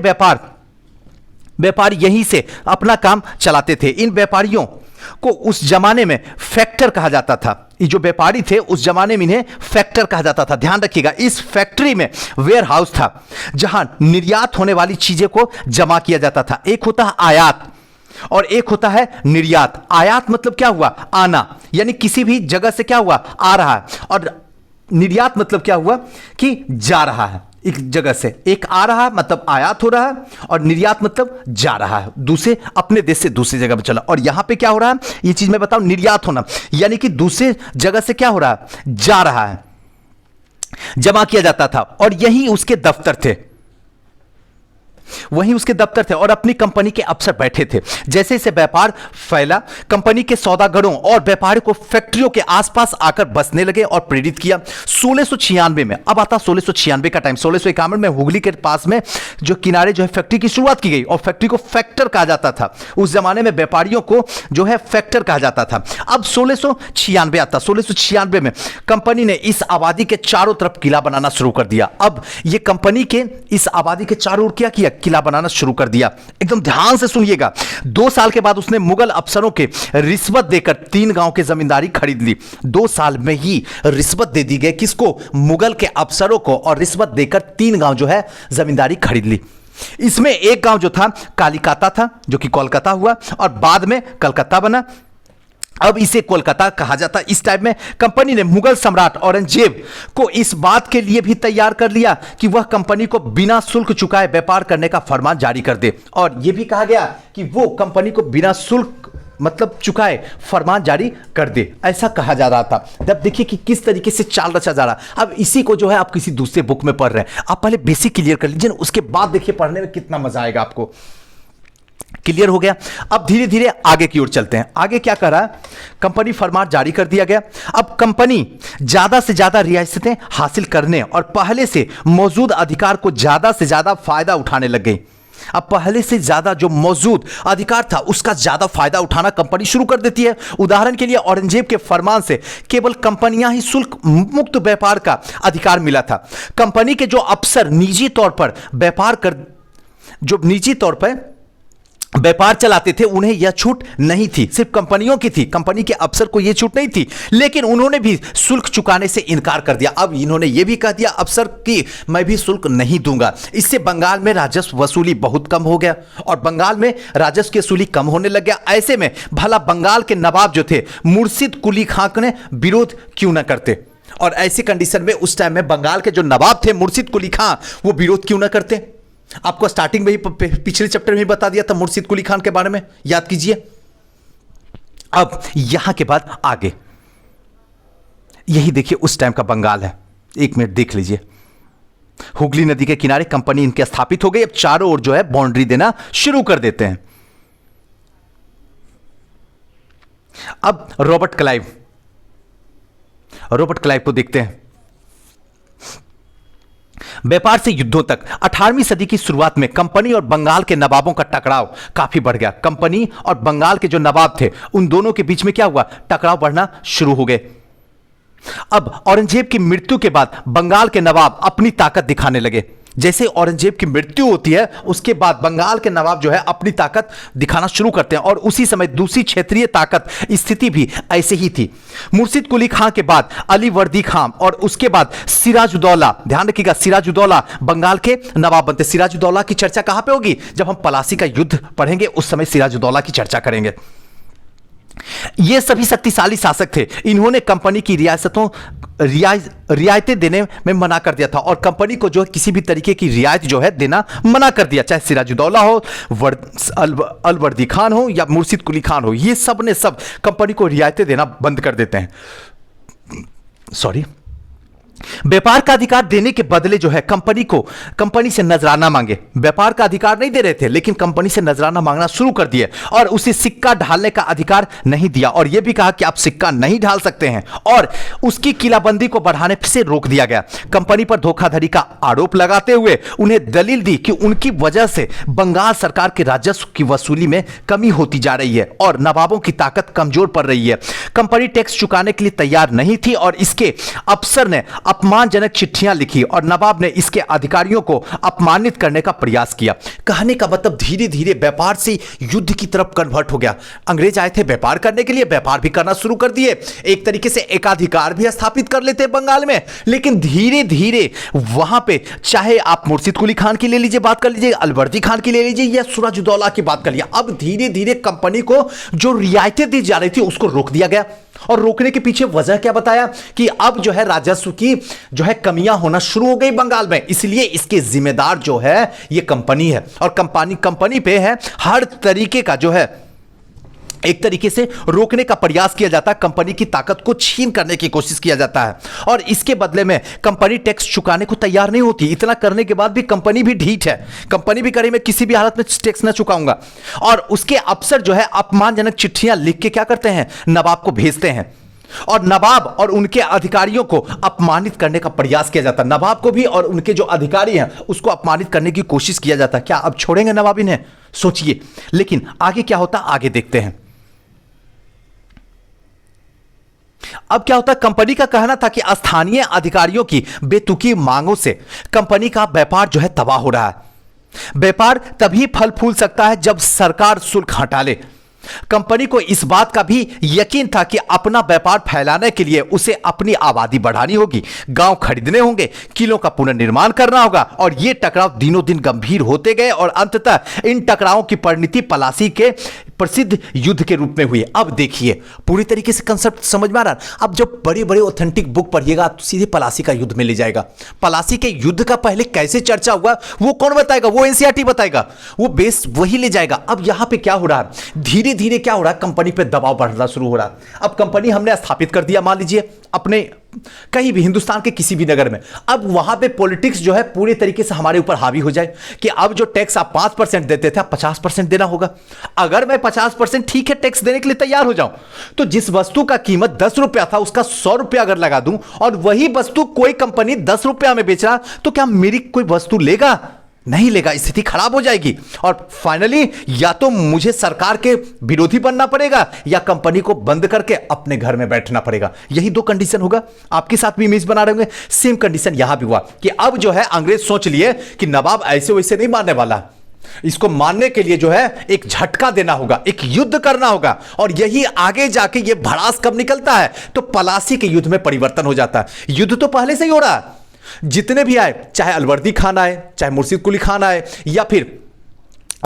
व्यापारी यहीं से अपना काम चलाते थे। इन व्यापारियों को उस जमाने में फैक्टर कहा जाता था। ये जो व्यापारी थे उस जमाने में इन्हें फैक्टर कहा जाता था। ध्यान रखिएगा, इस फैक्ट्री में वेयर हाउस था जहां निर्यात होने वाली चीजें को जमा किया जाता था। एक होता है आयात और एक होता है निर्यात। आयात मतलब क्या हुआ, आना, यानी किसी भी जगह से क्या हुआ, आ रहा है। और निर्यात मतलब क्या हुआ कि जा रहा है एक जगह से, एक आ रहा है मतलब आयात हो रहा है, और निर्यात मतलब जा रहा है दूसरे, अपने देश से दूसरी जगह पर चला। और यहां पे क्या हो रहा है, ये चीज मैं बताऊं, निर्यात होना यानी कि दूसरे जगह से क्या हो रहा है, जा रहा है, जमा किया जाता था। और यही उसके दफ्तर थे, वहीं उसके दफ्तर थे और अपनी कंपनी के अफसर बैठे थे। जैसे जैसे व्यापार फैला, कंपनी के सौदागरों और व्यापारियों को फैक्ट्रियों के आसपास आकर बसने लगे और प्रेरित किया। 1696 में, अब आता 1696 का टाइम, 1651 में हुगली के पास में जो किनारे जो है फैक्ट्री की शुरुआत की गई और फैक्ट्री को फैक्टर कहा जाता था। उस जमाने में व्यापारियों को जो है फैक्टर कहा जाता था। अब 1696 आता, 1696 में कंपनी ने इस आबादी के चारों तरफ किला बनाना शुरू कर दिया। अब यह कंपनी के इस आबादी के चारों ओर क्या किया, किला बनाना शुरू कर दिया। एकदम ध्यान से सुनिएगा। 2 साल के बाद उसने मुगल अफसरों के रिश्वत देकर 3 गांव की जमींदारी खरीद ली। 2 साल में ही रिश्वत दे दी गई, किसको, मुगल के अफसरों को, और रिश्वत देकर 3 गांव जो है जमींदारी खरीद ली। इसमें एक गांव जो था कालिकाता था, जो कि कोलकाता हुआ और बाद में कलकत्ता बना। अब इसे कोलकाता कहा जाता। इस टाइम में कंपनी ने मुगल सम्राट औरंगजेब को इस बात के लिए भी तैयार कर लिया कि वह कंपनी को बिना शुल्क चुकाए व्यापार करने का फरमान जारी कर दे। और यह भी कहा गया कि वो कंपनी को बिना शुल्क मतलब चुकाए फरमान जारी कर दे, ऐसा कहा जा रहा था। जब देखिए कि किस तरीके से चाल रचा जा रहा। अब इसी को जो है आप किसी दूसरे बुक में पढ़ रहे हैं, आप पहले बेसिक क्लियर कर लीजिए, उसके बाद देखिए पढ़ने में कितना मजा आएगा आपको। क्लियर हो गया। अब धीरे धीरे आगे की ओर चलते हैं। आगे क्या कर रहा है, कंपनी फरमान जारी कर दिया गया। अब कंपनी ज्यादा से ज्यादा रियासतें हासिल करने और पहले से मौजूद अधिकार को ज्यादा से ज्यादा फायदा उठाने लग गई। अब पहले से ज्यादा जो मौजूद अधिकार था उसका ज्यादा फायदा उठाना कंपनी शुरू कर देती है। उदाहरण के लिए औरंगजेब के फरमान से केवल कंपनियां ही शुल्क मुक्त व्यापार का अधिकार मिला था। कंपनी के जो अफसर निजी तौर पर व्यापार चलाते थे, उन्हें यह छूट नहीं थी। सिर्फ कंपनियों की थी, कंपनी के अफसर को यह छूट नहीं थी, लेकिन उन्होंने भी शुल्क चुकाने से इनकार कर दिया। अब इन्होंने यह भी कह दिया अफसर कि मैं भी शुल्क नहीं दूंगा। इससे बंगाल में राजस्व वसूली बहुत कम हो गया और बंगाल में राजस्व की वसूली कम होने लग गया। ऐसे में भला बंगाल के नवाब जो थे मुर्शिद कुली खां ने विरोध क्यों न करते, और ऐसी कंडीशन में उस टाइम में बंगाल के जो नवाब थे मुर्शिद कुली खां, वो विरोध क्यों न करते। आपको स्टार्टिंग में ही पिछले चैप्टर में ही बता दिया था मुर्शिद कुली खान के बारे में, याद कीजिए। अब यहां के बाद आगे यही देखिए उस टाइम का बंगाल है। 1 मिनट देख लीजिए। हुगली नदी के किनारे कंपनी इनके स्थापित हो गई। अब चारों ओर जो है बाउंड्री देना शुरू कर देते हैं। अब रॉबर्ट क्लाइव को देखते हैं। व्यापार से युद्धों तक 18वीं सदी की शुरुआत में कंपनी और बंगाल के नवाबों का टकराव काफी बढ़ गया। कंपनी और बंगाल के जो नवाब थे उन दोनों के बीच में क्या हुआ, टकराव बढ़ना शुरू हो गए। अब औरंगजेब की मृत्यु के बाद बंगाल के नवाब अपनी ताकत दिखाने लगे। जैसे औरंगजेब की मृत्यु होती है उसके बाद बंगाल के नवाब जो है अपनी ताकत दिखाना शुरू करते हैं और उसी समय दूसरी क्षेत्रीय ताकत स्थिति भी ऐसे ही थी। मुर्शिद कुली खां के बाद अली वर्दी खां और उसके बाद सिराजुद्दौला, ध्यान रखिएगा सिराजुद्दौला बंगाल के नवाब बनते। सिराजुद्दौला की चर्चा कहां पे होगी? जब हम पलासी का युद्ध पढ़ेंगे उस समय सिराजुद्दौला की चर्चा करेंगे। ये सभी शक्तिशाली शासक थे। इन्होंने कंपनी की रियायतें देने में मना कर दिया था और कंपनी को जो किसी भी तरीके की रियायत जो है देना मना कर दिया, चाहे सिराजुद्दौला हो, अलवर्दी खान हो या मुर्शिद कुली खान हो, ये सब ने सब कंपनी को रियायतें देना बंद कर देते हैं। सॉरी, व्यापार का अधिकार देने के बदले जो है कंपनी से नजराना मांगे। व्यापार का अधिकार नहीं दे रहे थे लेकिन कंपनी से नजराना मांगना शुरू कर दिए और उसे सिक्का ढालने का अधिकार नहीं दिया और यह भी कहा कि आप सिक्का नहीं ढाल सकते हैं और उसकी किलाबंदी को बढ़ाने से रोक दिया गया। कंपनी पर धोखाधड़ी का आरोप लगाते हुए उन्हें दलील दी कि उनकी वजह से बंगाल सरकार के राजस्व की वसूली में कमी होती जा रही है और नवाबों की ताकत कमजोर पड़ रही है। कंपनी टैक्स चुकाने के लिए तैयार नहीं थी और इसके अफसर ने अपमानजनक चिट्ठियां लिखी और नवाब ने इसके अधिकारियों को अपमानित करने का प्रयास किया। कहने का मतलब धीरे धीरे व्यापार से युद्ध की तरफ कन्वर्ट हो गया। अंग्रेज आए थे व्यापार करने के लिए, व्यापार भी करना शुरू कर दिए, एक तरीके से एकाधिकार भी स्थापित कर लेते बंगाल में। लेकिन धीरे धीरे वहां पे चाहे आप मुर्शिद कुली खान की ले लीजिए, बात कर लीजिए, अलवर्दी खान की ले लीजिए या सिराजुद्दौला की बात कर लीजिए, अब धीरे धीरे कंपनी को जो रियायतें दी जा रही थी उसको रोक दिया गया। और रोकने के पीछे वजह क्या बताया कि अब जो है राजस्व की जो है कमियां होना शुरू हो गई बंगाल में, इसलिए इसके जिम्मेदार जो है ये कंपनी है और कंपनी पे है हर तरीके का जो है एक तरीके से रोकने का प्रयास किया जाता है, कंपनी की ताकत को छीन करने की कोशिश किया जाता है और इसके बदले में कंपनी टैक्स चुकाने को तैयार नहीं होती। इतना करने के बाद भी कंपनी भी ढीठ है, कंपनी भी करे मैं किसी भी हालत में टैक्स ना चुकाऊंगा और उसके अफसर जो है अपमानजनक चिट्ठियां लिख के क्या करते हैं, नवाब को भेजते हैं और नवाब और उनके अधिकारियों को अपमानित करने का प्रयास किया जाता है। नवाब को भी और उनके जो अधिकारी हैं उसको अपमानित करने की कोशिश किया जाता है। क्या अब छोड़ेंगे नवाब इन्हें? सोचिए। लेकिन आगे क्या होता आगे देखते हैं। अब क्या होता, कंपनी का कहना था कि स्थानीय अधिकारियों की बेतुकी मांगों से कंपनी का व्यापार जो है तबाह हो रहा है। व्यापार तभी फल फूल सकता है जब सरकार शुल्क हटा ले। कंपनी को इस बात का भी यकीन था कि अपना व्यापार फैलाने के लिए उसे अपनी आबादी बढ़ानी होगी, गांव खरीदने होंगे, किलों का पुनर्निर्माण करना होगा और ये टकराव दिनों दिन गंभीर होते गए और अंततः इन टकरावों की परिणति पलासी के प्रसिद्ध युद्ध के रूप में हुई। अब देखिए पूरी तरीके से कंसेप्ट समझ में आ रहा है। अब जब बड़े बड़े ऑथेंटिक बुक पढ़िएगा तो सीधे पलासी का युद्ध में ले जाएगा। पलासी के युद्ध का पहले कैसे चर्चा हुआ वो कौन बताएगा? वो एनसीईआरटी बताएगा, वो बेस वही ले जाएगा। अब यहां पे क्या हो रहा है, धीरे धीरे क्या हो रहा है, कंपनी पे दबाव बढ़ना शुरू हो रहा है। अब कंपनी हमने स्थापित कर दिया, मान लीजिए अपने कहीं भी हिंदुस्तान के किसी भी नगर में, अब वहां पे पॉलिटिक्स जो है पूरी तरीके से हमारे ऊपर हावी हो जाए कि अब जो टैक्स आप 5% देते थे आप 50% देना होगा। अगर मैं 50% ठीक है टैक्स देने के लिए तैयार हो जाऊं तो जिस वस्तु का कीमत 10 रुपया था उसका 100 रुपया अगर लगा दूं और वही वस्तु कोई कंपनी 10 रुपया में बेच रहा तो क्या मेरी कोई वस्तु लेगा? नहीं लेगा, स्थिति खराब हो जाएगी और फाइनली या तो मुझे सरकार के विरोधी बनना पड़ेगा या कंपनी को बंद करके अपने घर में बैठना पड़ेगा। यही दो कंडीशन होगा। आपके साथ भी इमेज बना रहे होंगे, सेम कंडीशन यहां भी हुआ कि अब जो है अंग्रेज सोच लिए कि नवाब ऐसे वैसे नहीं मारने वाला, इसको मारने के लिए जो है एक झटका देना होगा, एक युद्ध करना होगा और यही आगे जाके ये भड़ास कब निकलता है तो पलासी के युद्ध में परिवर्तन हो जाता है। युद्ध तो पहले से ही हो रहा है, जितने भी आए, चाहे अलवर्दी खान आए, चाहे मुर्शिद कुली खान आए या फिर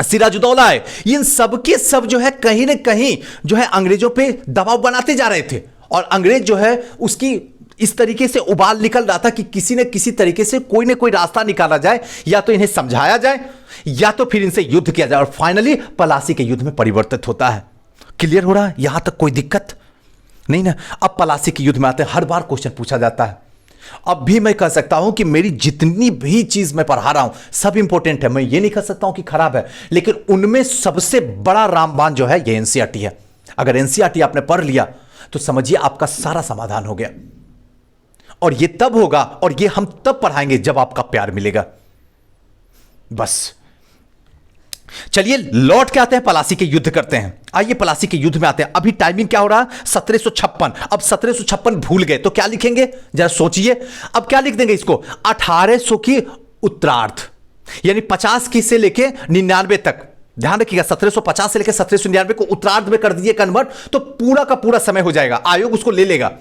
सिराजुद्दौला आए, इन सबके सब जो है कहीं ना कहीं जो है अंग्रेजों पे दबाव बनाते जा रहे थे और अंग्रेज जो है उसकी इस तरीके से उबाल निकल रहा था कि किसी न किसी तरीके से कोई ना कोई रास्ता निकाला जाए, या तो इन्हें समझाया जाए या तो फिर इनसे युद्ध किया जाए और फाइनली पलासी के युद्ध में परिवर्तित होता है। क्लियर हो रहा है? यहां तक कोई दिक्कत नहीं ना? अब पलासी के युद्ध में आते हैं, हर बार क्वेश्चन पूछा जाता है। अब भी मैं कह सकता हूं कि मेरी जितनी भी चीज मैं पढ़ा रहा हूं सब इंपॉर्टेंट है, मैं ये नहीं कह सकता हूं कि खराब है, लेकिन उनमें सबसे बड़ा रामबाण जो है ये एनसीईआरटी है। अगर एनसीईआरटी आपने पढ़ लिया तो समझिए आपका सारा समाधान हो गया और ये तब होगा और ये हम तब पढ़ाएंगे जब आपका प्यार मिलेगा। बस चलिए लौट के आते हैं, पलासी के युद्ध करते हैं। आइए पलासी के युद्ध में आते हैं। अभी टाइमिंग क्या हो रहा है? 1756। अब 1756 भूल गए तो क्या लिखेंगे जरा सोचिए। अब क्या लिख देंगे इसको? 1800 की उत्तरार्ध, यानी 50 की से लेके 99 तक, ध्यान रखिएगा 1750 से लेकर 1799 को उत्तरार्ध में कर दीजिए कन्वर्ट, तो पूरा का पूरा समय हो जाएगा, आयोग उसको ले लेगा।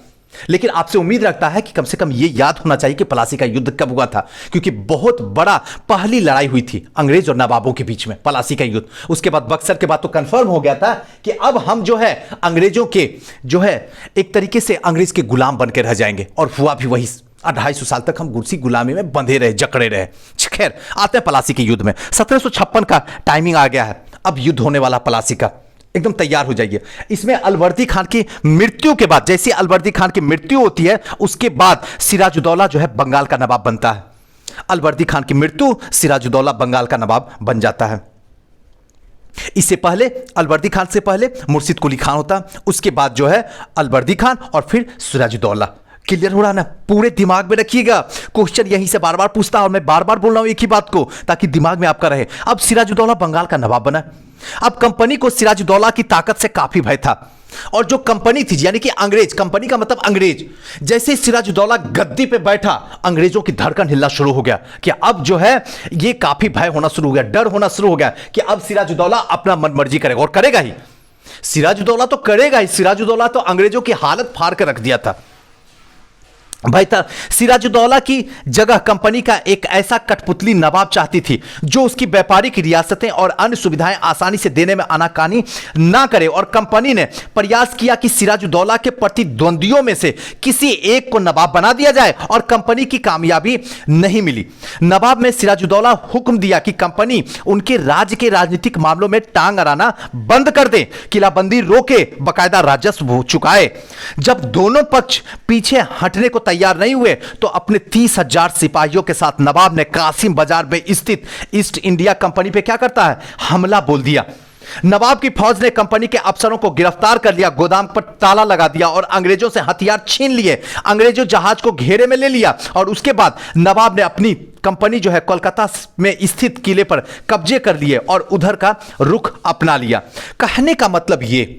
लेकिन आपसे उम्मीद रखता है कि कम से कम यह याद होना चाहिए कि प्लासी का युद्ध कब हुआ था, क्योंकि बहुत बड़ा पहली लड़ाई हुई थी अंग्रेज और नवाबों के बीच में, प्लासी का युद्ध। उसके बाद बक्सर के बाद तो कंफर्म हो गया था कि अब हम जो है अंग्रेजों के जो है एक तरीके से अंग्रेज के गुलाम बनकर रह जाएंगे, और हुआ भी वही। 250 साल तक हम गुरसी गुलामी में बंधे रहे, जकड़े रहे। खैर आते हैं प्लासी के युद्ध में। 1756 का टाइमिंग आ गया है, अब युद्ध होने वाला प्लासी का, एकदम तैयार हो जाइए। इसमें अलवर्दी खान की मृत्यु के बाद, जैसे अलवर्दी खान की मृत्यु होती है उसके बाद सिराजुद्दौला जो है बंगाल का नवाब बनता है। अलवर्दी खान की मृत्यु, सिराजुद्दौला बंगाल का नवाब बन जाता है। इससे पहले, अलवर्दी खान से पहले मुर्शिद कुली खान होता, उसके बाद जो है अलवर्दी खान और फिर सिराजुद्दौला। क्लियर हो रहा ना? पूरे दिमाग में रखिएगा, क्वेश्चन यहीं से बार बार पूछता है और मैं बार बार बोल रहा हूं एक ही बात को ताकि दिमाग में आपका रहे। अब सिराजुद्दौला बंगाल का नवाब बना। अब कंपनी को सिराजुद्दौला की ताकत से काफी भय था, और जो कंपनी थी यानी कि अंग्रेज, कंपनी का मतलब अंग्रेज, जैसे सिराजुद्दौला गद्दी पे बैठा अंग्रेजों की धड़कन हिलना शुरू हो गया कि अब जो है ये काफी भय होना शुरू हो गया, डर होना शुरू हो गया कि अब सिराजुद्दौला अपना मनमर्जी करेगा, और करेगा ही। सिराजुद्दौला तो करेगा ही, सिराजुद्दौला तो अंग्रेजों की हालत फाड़ कर रख दिया था भाई था। सिराजुद्दौला की जगह कंपनी का एक ऐसा कठपुतली नवाब चाहती थी जो उसकी व्यापारिक रियासतें और अन्य सुविधाएं आसानी से देने में आनाकानी ना करे, और कंपनी ने प्रयास किया कि सिराजुद्दौला के प्रतिद्वंदियों में से किसी एक को नवाब बना दिया जाए, और कंपनी की कामयाबी नहीं मिली। नवाब में सिराजुद्दौला हुक्म दिया कि कंपनी उनके राज्य के राजनीतिक मामलों में टांग अड़ाना बंद कर दे, किलाबंदी रोके, बकायदा राजस्व चुकाए। जब दोनों पक्ष पीछे हटने को तैयार नहीं हुए तो अपने 30,000 सिपाहियों के साथ नवाब ने कासिम बाजार में स्थित ईस्ट इंडिया कंपनी पे क्या करता है, हमला बोल दिया। नवाब की फौज ने कंपनी के अफसरों को गिरफ्तार कर लिया, गोदाम पर ताला लगा दिया और अंग्रेजों से हथियार छीन लिए। अंग्रेजों जहाज को घेरे में ले लिया, और उसके बाद नवाब ने अपनी कंपनी जो है कोलकाता में स्थित किले पर कब्जे कर लिए और उधर का रुख अपना लिया। कहने का मतलब यह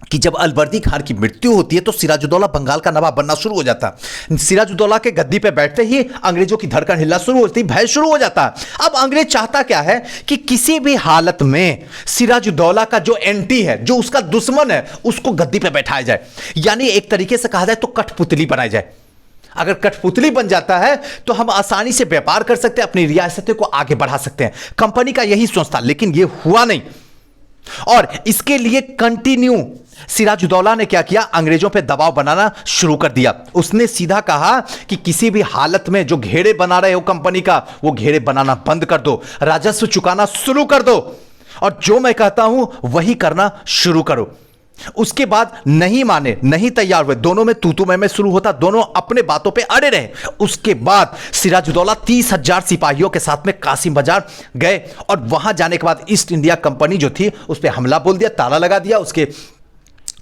कि जब अलवर्दी खान की मृत्यु होती है तो सिराजुद्दौला बंगाल का नवाब बनना शुरू हो जाता। सिराजुद्दौला के गद्दी पे बैठते ही अंग्रेजों की धड़कन हिलना शुरू होती, भय शुरू हो जाता। अब अंग्रेज चाहता क्या है कि किसी भी हालत में सिराजुद्दौला का जो एंटी है, जो उसका दुश्मन है, उसको गद्दी पे बैठाया जाए, यानी एक तरीके से कहा जाए तो कठपुतली बनाई जाए। अगर कठपुतली बन जाता है तो हम आसानी से व्यापार कर सकते हैं, अपनी रियासतें को आगे बढ़ा सकते हैं। कंपनी का यही सोच था, लेकिन यह हुआ नहीं, और इसके लिए कंटिन्यू सिराजुद्दौला ने क्या किया, अंग्रेजों पे दबाव बनाना शुरू कर दिया। उसने सीधा कहा कि किसी भी हालत में जो घेरे बना रहे हो कंपनी का, वो घेरे बनाना बंद कर दो, राजस्व चुकाना शुरू कर दो, और जो मैं कहता हूं वही करना शुरू करो। उसके बाद नहीं माने, नहीं तैयार हुए, दोनों में तू मैं शुरू होता, दोनों अपने बातों पे अड़े रहे। उसके बाद सिराजुद्दौला 30,000 सिपाहियों के साथ में कासिम बाजार गए, और वहां जाने के बाद ईस्ट इंडिया कंपनी जो थी उस पर हमला बोल दिया, ताला लगा दिया, उसके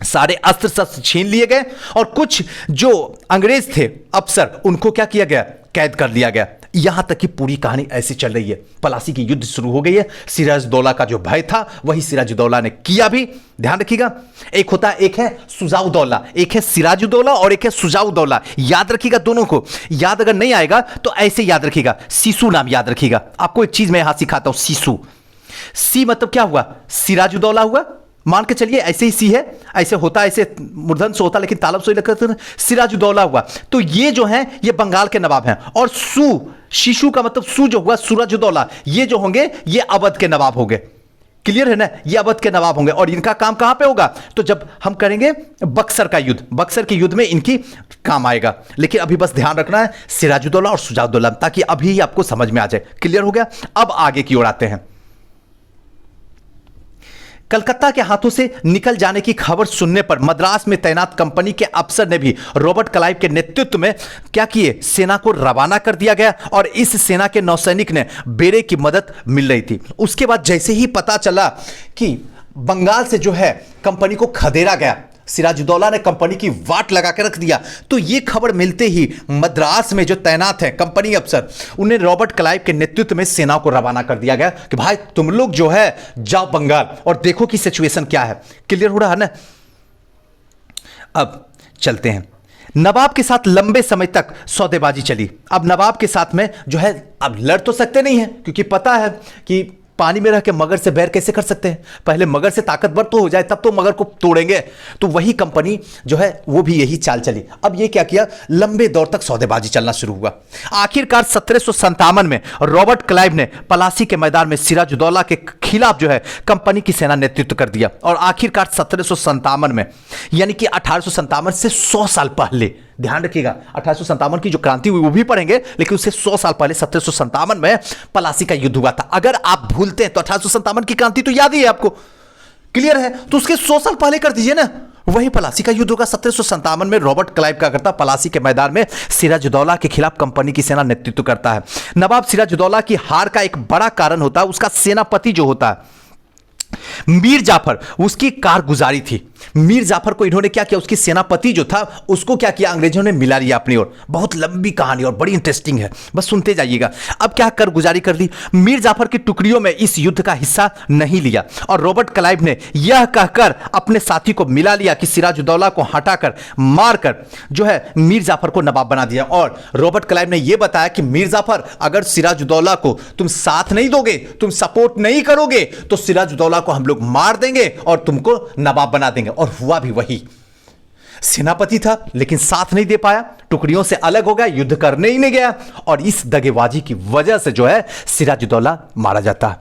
सारे अस्त्र शस्त्र छीन लिए गए, और कुछ जो अंग्रेज थे अफसर, उनको क्या किया गया, कैद कर लिया गया। यहां तक कि पूरी कहानी ऐसी चल रही है। प्लासी की युद्ध शुरू हो गई है। सिराजुद्दौला का जो भय था वही सिराजुद्दौला ने किया भी। ध्यान रखिएगा, एक होता है, एक है सुजाउद्दौला, एक है सिराजुद्दौला और एक है सुजाउद्दौला। याद रखिएगा दोनों को। याद अगर नहीं आएगा तो ऐसे याद रखिएगा, सीसू नाम याद रखिएगा। आपको एक चीज मैं यहां सिखाता हूं, सीसू। सी मतलब क्या हुआ, सिराजुद्दौला हुआ, मान के चलिए ऐसे ही सी है, ऐसे होता, ऐसे मूर्धन्य से होता लेकिन तालब से लगता है, सिराजुद्दौला हुआ। तो ये जो है ये बंगाल के नवाब हैं, और सू, शिशु का मतलब सू जो हुआ, सिराजुद्दौला, ये जो होंगे ये अवध के नवाब होंगे। क्लियर है ना, ये अवध के नवाब होंगे। और इनका काम कहां पे होगा, तो जब हम करेंगे बक्सर का युद्ध, बक्सर के युद्ध में इनकी काम आएगा। लेकिन अभी बस ध्यान रखना है सिराजुद्दौला और सुजाउद्दौला, ताकि अभी ही आपको समझ में आ जाए। क्लियर हो गया। अब आगे की ओर आते हैं। कलकत्ता के हाथों से निकल जाने की खबर सुनने पर मद्रास में तैनात कंपनी के अफसर ने भी रॉबर्ट क्लाइव के नेतृत्व में क्या किए, सेना को रवाना कर दिया गया, और इस सेना के नौसैनिक ने बेड़े की मदद मिल रही थी। उसके बाद जैसे ही पता चला कि बंगाल से जो है कंपनी को खदेड़ा गया, सिराजुद्दौला ने कंपनी की वाट लगा के रख दिया, तो यह खबर मिलते ही मद्रास में जो तैनात हैं कंपनी अफसर, उन्हें रॉबर्ट क्लाइव के नेतृत्व में सेना को रवाना कर दिया गया कि भाई तुम लोग जो है जाओ बंगाल और देखो कि सिचुएशन क्या है। क्लियर हो रहा है ना। अब चलते हैं, नवाब के साथ लंबे समय तक सौदेबाजी चली। अब नवाब के साथ में जो है, अब लड़ तो सकते नहीं है क्योंकि पता है कि पानी में रह के मगर से बैर कैसे कर सकते हैं, पहले मगर से ताकतवर तो हो जाए तब तो मगर को तोड़ेंगे। तो वही कंपनी जो है वो भी यही चाल चली। अब ये क्या किया, लंबे दौर तक सौदेबाजी चलना शुरू हुआ। आखिरकार 1757 में रॉबर्ट क्लाइव ने पलासी के मैदान में सिराजुद्दौला के खिलाफ जो है कंपनी की सेना नेतृत्व कर दिया। और आखिरकार 1757 में, यानी कि 1857 से 100 साल पहले, ध्यान रखिएगा 1857 की जो क्रांति हुई वो भी पढ़ेंगे, लेकिन उससे 100 साल पहले 1757 में पलासी का युद्ध हुआ था। अगर आप भूलते हैं तो 1857 की क्रांति तो याद ही है आपको, क्लियर है, तो उसके 100 साल पहले कर दीजिए ना। वही पलासी का युद्ध होगा 1757 में। रॉबर्ट क्लाइव क्या करता, पलासी के मैदान में सिराजुद्दौला के खिलाफ कंपनी की सेना नेतृत्व करता है। नवाब सिराजुद्दौला की हार का एक बड़ा कारण होता है उसका सेनापति जो होता है मीर जाफर, उसकी कारगुजारी थी। मीर जाफर को इन्होंने क्या किया, उसकी सेनापति जो था उसको क्या किया, अंग्रेजों ने मिला लिया अपनी ओर। बहुत लंबी कहानी और बड़ी इंटरेस्टिंग है, बस सुनते जाइएगा। अब क्या कारगुजारी कर ली, मीर जाफर की टुकड़ियों में इस युद्ध का हिस्सा नहीं लिया और रॉबर्ट क्लाइव ने यह कहकर अपने साथी को मिला लिया कि सिराजुद्दौला को हटाकर मारकर जो है मीर जाफर को नवाब बना दिया। और रॉबर्ट क्लाइव ने यह बताया कि मीर जाफर, अगर सिराजुद्दौला को तुम साथ नहीं दोगे, तुम सपोर्ट नहीं करोगे, तो सिराजुद्दौला को हम लोग मार देंगे और तुमको नवाब बना देंगे। और हुआ भी वही। सेनापति था लेकिन साथ नहीं दे पाया, टुकड़ियों से अलग हो गया, युद्ध करने ही नहीं गया, और इस दगेबाजी की वजह से जो है सिराजुद्दौला मारा जाता है।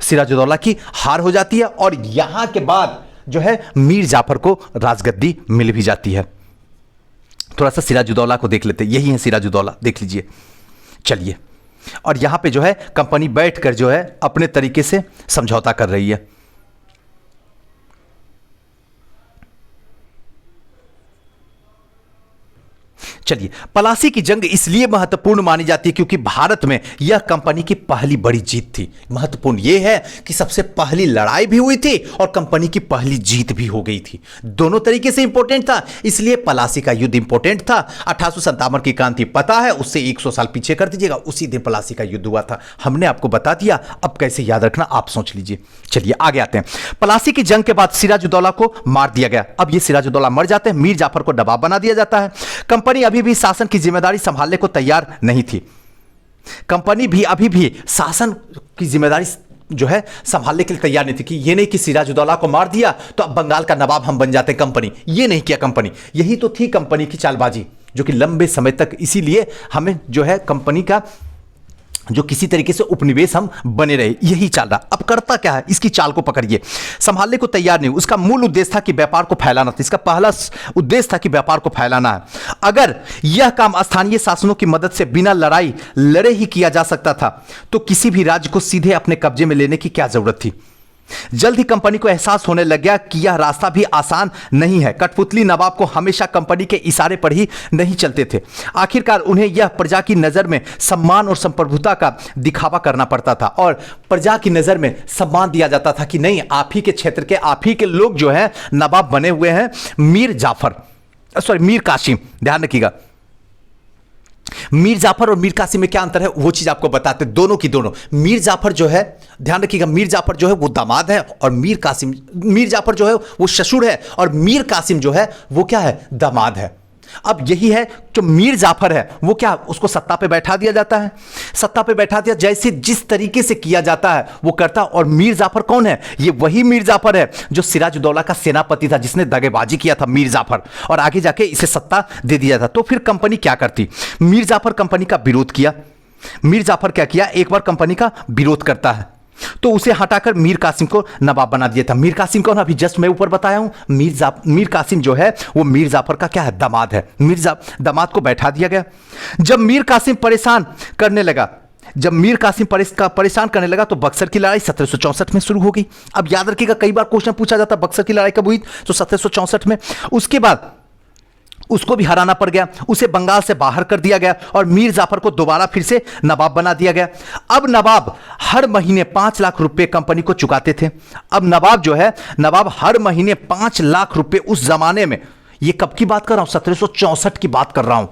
सिराजुद्दौला की हार हो जाती है और यहां के बाद जो है मीर जाफर को राजगद्दी मिल भी जाती है। थोड़ा सा सिराजुद्दौला को देख लेते, यही है सिराजुद्दौला, देख लीजिए। चलिए, और यहां पे जो है कंपनी बैठकर जो है अपने तरीके से समझौता कर रही है। चलिए, पलासी की जंग इसलिए महत्वपूर्ण मानी जाती है क्योंकि भारत में यह कंपनी की पहली बड़ी जीत थी। महत्वपूर्ण यह है कि सबसे पहली लड़ाई भी हुई थी और कंपनी की पहली जीत भी हो गई थी। दोनों तरीके से इंपॉर्टेंट था, इसलिए पलासी का युद्ध इंपॉर्टेंट था। 1857 की क्रांति पता है, उससे 100 साल पीछे कर दीजिएगा, उसी दिन पलासी का युद्ध हुआ था। हमने आपको बता दिया, अब कैसे याद रखना आप सोच लीजिए। चलिए आगे आते हैं। पलासी की जंग के बाद सिराजुद्दौला को मार दिया गया। अब ये सिराजुद्दौला मर जाते हैं, मीर जाफर को नवाब बना दिया जाता है। कंपनी अभी भी शासन की जिम्मेदारी संभालने को तैयार नहीं थी। कंपनी भी अभी भी शासन की जिम्मेदारी जो है संभालने के लिए तैयार नहीं थी कि ये नहीं कि सिराजुद्दौला को मार दिया तो अब बंगाल का नवाब हम बन जाते हैं। कंपनी ये नहीं किया। कंपनी, यही तो थी कंपनी की चालबाजी, जो कि लंबे समय तक, इसीलिए हमें जो है कंपनी का जो किसी तरीके से उपनिवेश हम बने रहे, यही चाल रहा। अब करता क्या है, इसकी चाल को पकड़िए। संभालने को तैयार नहीं, उसका मूल उद्देश्य था कि व्यापार को फैलाना था। इसका पहला उद्देश्य था कि व्यापार को फैलाना है। अगर यह काम स्थानीय शासनों की मदद से बिना लड़ाई लड़े ही किया जा सकता था तो किसी भी राज्य को सीधे अपने कब्जे में लेने की क्या जरूरत थी। जल्द ही कंपनी को एहसास होने लग गया कि यह रास्ता भी आसान नहीं है। कठपुतली नवाब को हमेशा कंपनी के इशारे पर ही नहीं चलते थे। आखिरकार उन्हें यह प्रजा की नजर में सम्मान और संप्रभुता का दिखावा करना पड़ता था और प्रजा की नजर में सम्मान दिया जाता था कि नहीं, आप ही के क्षेत्र के, आप ही के लोग जो है नवाब बने हुए हैं। मीर कासिम, ध्यान रखिएगा, मीर जाफर और मीर कासिम में क्या अंतर है वो चीज आपको बताते। दोनों की दोनों, मीर जाफर जो है, ध्यान रखिएगा, मीर जाफर जो है वो दामाद है और मीर जाफर जो है वो ससुर है और मीर कासिम जो है वो क्या है, दामाद है। अब यही है, जो मीर जाफर है वो क्या, उसको सत्ता पे बैठा दिया जाता है। सत्ता पे बैठा दिया, जैसे जिस तरीके से किया जाता है वो करता। और मीर जाफर कौन है, ये वही मीर जाफर है जो सिराजुद्दौला का सेनापति था, जिसने दगेबाजी किया था, मीर जाफर, और आगे जाके इसे सत्ता दे दिया था। तो फिर कंपनी क्या करती, मीर जाफर कंपनी का विरोध किया। मीर जाफर क्या किया, एक बार कंपनी का विरोध करता है तो उसे हटाकर मीर कासिम को नवाब बना दिया था। मीर कासिम कौन, अभी जस्ट मैं ऊपर बताया हूं, मीर कासिम जो है वो मीर जाफर का क्या है, दामाद है। दामाद को बैठा दिया गया। जब मीर कासिम परेशान करने लगा तो बक्सर की लड़ाई 1764 में शुरू हो गई। अब याद रखिएगा, कई बार क्वेश्चन पूछा जाता है बक्सर की लड़ाई कब हुई, तो 1764 में। उसके बाद उसको भी हराना पड़ गया, उसे बंगाल से बाहर कर दिया गया और मीर जाफर को दोबारा फिर से नवाब बना दिया गया। अब नवाब हर महीने 5 लाख रुपए कंपनी को चुकाते थे। अब नवाब जो है, नवाब हर महीने 5 लाख रुपए, उस जमाने में, ये कब की बात कर रहा हूं, 1764 की बात कर रहा हूं।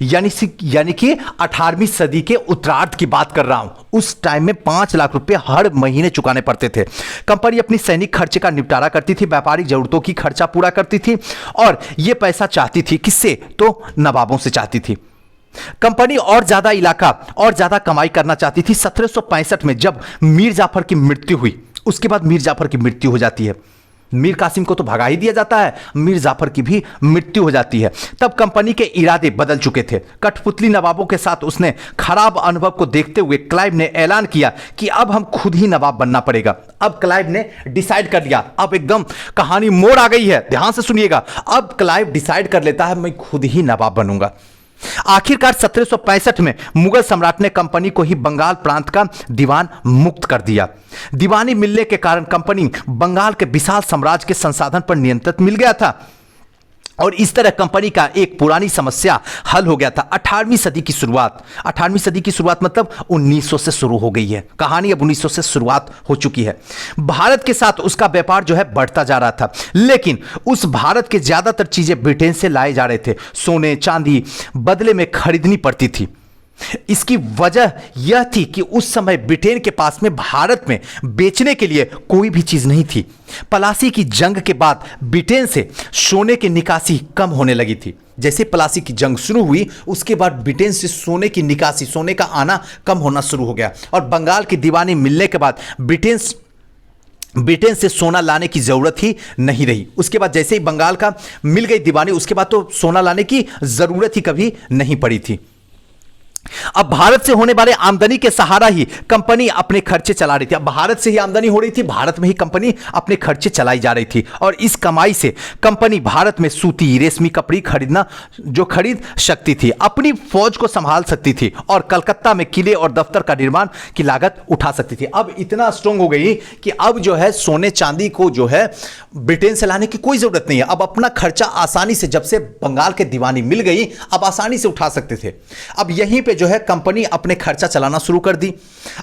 यानी कि 18वीं सदी के उत्तरार्ध की बात कर रहा हूं। उस टाइम में 5 लाख रुपए हर महीने चुकाने पड़ते थे। कंपनी अपनी सैनिक खर्चे का निपटारा करती थी, व्यापारिक जरूरतों की खर्चा पूरा करती थी और यह पैसा चाहती थी किससे, तो नवाबों से चाहती थी। कंपनी और ज्यादा इलाका और ज्यादा कमाई करना चाहती थी। 1765 में जब मीर जाफर की मृत्यु हुई, उसके बाद मीर जाफर की मृत्यु हो जाती है। मीर कासिम को तो भगा ही दिया जाता है, मीर जाफर की भी मृत्यु हो जाती है। तब कंपनी के इरादे बदल चुके थे। कठपुतली नवाबों के साथ उसने खराब अनुभव को देखते हुए क्लाइव ने ऐलान किया कि अब हम खुद ही नवाब बनना पड़ेगा। अब क्लाइव ने डिसाइड कर लिया, अब एकदम कहानी मोड़ आ गई है, ध्यान से सुनिएगा। अब क्लाइव डिसाइड कर लेता है मैं खुद ही नवाब बनूंगा। आखिरकार 1765 में मुगल सम्राट ने कंपनी को ही बंगाल प्रांत का दीवान मुक्त कर दिया। दीवानी मिलने के कारण कंपनी बंगाल के विशाल साम्राज्य के संसाधन पर नियंत्रण मिल गया था और इस तरह कंपनी का एक पुरानी समस्या हल हो गया था। 18वीं सदी की शुरुआत मतलब 1900 से शुरू हो गई है कहानी। अब 1900 से शुरुआत हो चुकी है। भारत के साथ उसका व्यापार जो है बढ़ता जा रहा था, लेकिन उस भारत के ज्यादातर चीजें ब्रिटेन से लाए जा रहे थे। सोने चांदी बदले में खरीदनी पड़ती थी। इसकी वजह यह थी कि उस समय ब्रिटेन के पास में भारत में बेचने के लिए कोई भी चीज नहीं थी। पलासी की जंग के बाद ब्रिटेन से सोने की निकासी कम होने लगी थी। जैसे पलासी की जंग शुरू हुई, उसके बाद ब्रिटेन से सोने की निकासी, सोने का आना कम होना शुरू हो गया और बंगाल की दीवानी मिलने के बाद ब्रिटेन से सोना लाने की जरूरत ही नहीं रही। उसके बाद जैसे ही बंगाल का मिल गई दीवानी, उसके बाद तो सोना लाने की जरूरत ही कभी नहीं पड़ी थी। अब भारत से होने वाले आमदनी के सहारा ही कंपनी अपने खर्चे चला रही थी। अब भारत से ही आमदनी हो रही थी, भारत में ही कंपनी अपने खर्चे चलाई जा रही थी और इस कमाई से कंपनी भारत में सूती रेशमी कपड़े खरीद सकती थी, अपनी फौज को संभाल सकती थी और कलकत्ता में किले और दफ्तर का निर्माण की लागत उठा सकती थी। अब इतना स्ट्रांग हो गई कि अब जो है सोने चांदी को जो है ब्रिटेन से लाने की कोई जरूरत नहीं है। अब अपना खर्चा आसानी से, जब से बंगाल के दीवानी मिल गई, अब आसानी से उठा सकते थे। अब यहीं पे जो है कंपनी अपने खर्चा चलाना शुरू कर दी।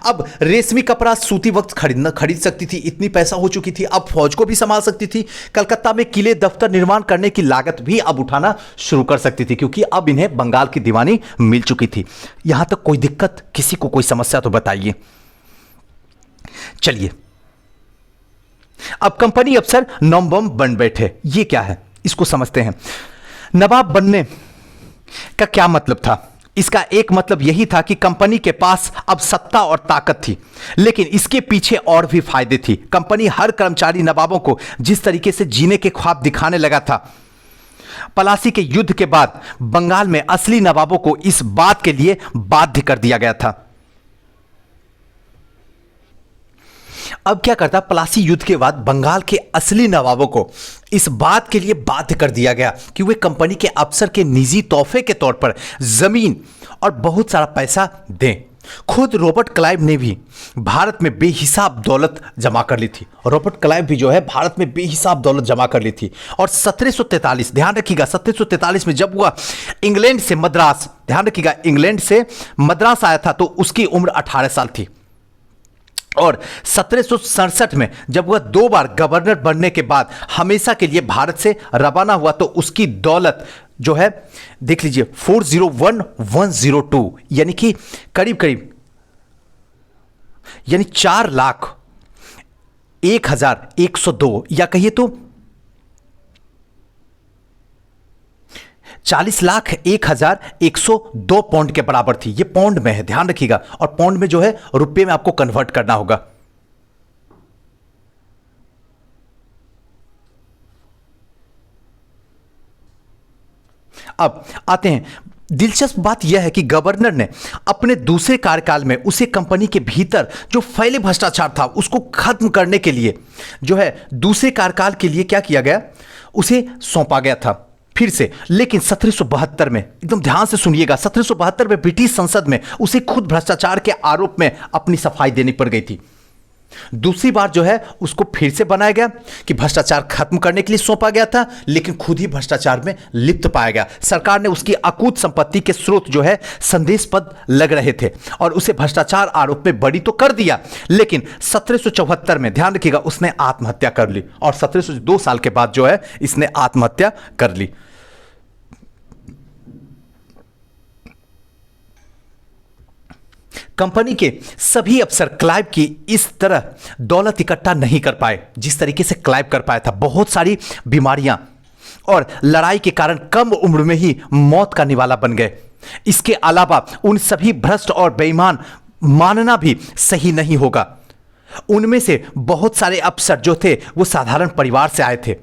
अब रेशमी कपड़ा सूती वक्त खरीद सकती थी, इतनी पैसा हो चुकी थी। अब फौज को भी संभाल सकती थी, कलकत्ता में किले दफ्तर निर्माण करने की लागत भी अब उठाना शुरू कर सकती थी, क्योंकि अब इन्हें बंगाल की दीवानी मिल चुकी थी। यहां तक कोई दिक्कत, किसी को कोई समस्या तो बताइए। चलिए, अब कंपनी अफसर नवबम बन बैठे। ये क्या है, इसको समझते हैं। नवाब बनने का क्या मतलब था? इसका एक मतलब यही था कि कंपनी के पास अब सत्ता और ताकत थी, लेकिन इसके पीछे और भी फायदे थी। कंपनी हर कर्मचारी नवाबों को जिस तरीके से जीने के ख्वाब दिखाने लगा था, पलासी के युद्ध के बाद बंगाल में असली नवाबों को इस बात के लिए बाध्य कर दिया गया था। अब क्या करता, पलासी युद्ध के बाद बंगाल के असली नवाबों को इस बात के लिए बाध्य कर दिया गया कि वे कंपनी के अफसर के निजी तोहफे के तौर पर जमीन और बहुत सारा पैसा दें। खुद रॉबर्ट क्लाइव ने भी भारत में बेहिसाब दौलत जमा कर ली थी। रॉबर्ट क्लाइव भी जो है भारत में बेहिसाब दौलत जमा कर ली थी। और 1743, ध्यान रखिएगा, 1743 में जब वह इंग्लैंड से मद्रास, ध्यान रखिएगा, इंग्लैंड से मद्रास आया था तो उसकी उम्र 18 साल थी। और 1767 में जब वह 2 बार गवर्नर बनने के बाद हमेशा के लिए भारत से रवाना हुआ तो उसकी दौलत जो है, देख लीजिए, 401,102, यानी कि करीब यानी 4,01,102, या कहिए तो 40,01,102 पाउंड के बराबर थी। ये पाउंड में है, ध्यान रखिएगा, और पाउंड में जो है रुपए में आपको कन्वर्ट करना होगा। अब आते हैं, दिलचस्प बात यह है कि गवर्नर ने अपने दूसरे कार्यकाल में उसे कंपनी के भीतर जो फैले भ्रष्टाचार था उसको खत्म करने के लिए जो है दूसरे कार्यकाल के लिए क्या किया गया, उसे सौंपा गया था फिर से। लेकिन 1772 में, एकदम ध्यान से सुनिएगा, 1772 में ब्रिटिश संसद में उसे खुद भ्रष्टाचार के आरोप में अपनी सफाई देनी पड़ गई थी। दूसरी बार जो है उसको फिर से बनाया गया कि भ्रष्टाचार खत्म करने के लिए सौंपा गया था, लेकिन खुद ही भ्रष्टाचार में लिप्त पाया गया। सरकार ने उसकी अकूत संपत्ति के स्रोत जो है संदेशपद लग रहे थे और उसे भ्रष्टाचार आरोप में बरी तो कर दिया, लेकिन 1774 में, ध्यान रखिएगा, उसने आत्महत्या कर ली और 1702 साल के बाद जो है इसने आत्महत्या कर ली। कंपनी के सभी अफसर क्लाइव की इस तरह दौलत इकट्ठा नहीं कर पाए जिस तरीके से क्लाइव कर पाया था। बहुत सारी बीमारियां और लड़ाई के कारण कम उम्र में ही मौत का निवाला बन गए। इसके अलावा उन सभी भ्रष्ट और बेईमान मानना भी सही नहीं होगा, उनमें से बहुत सारे अफसर जो थे वो साधारण परिवार से आए थे।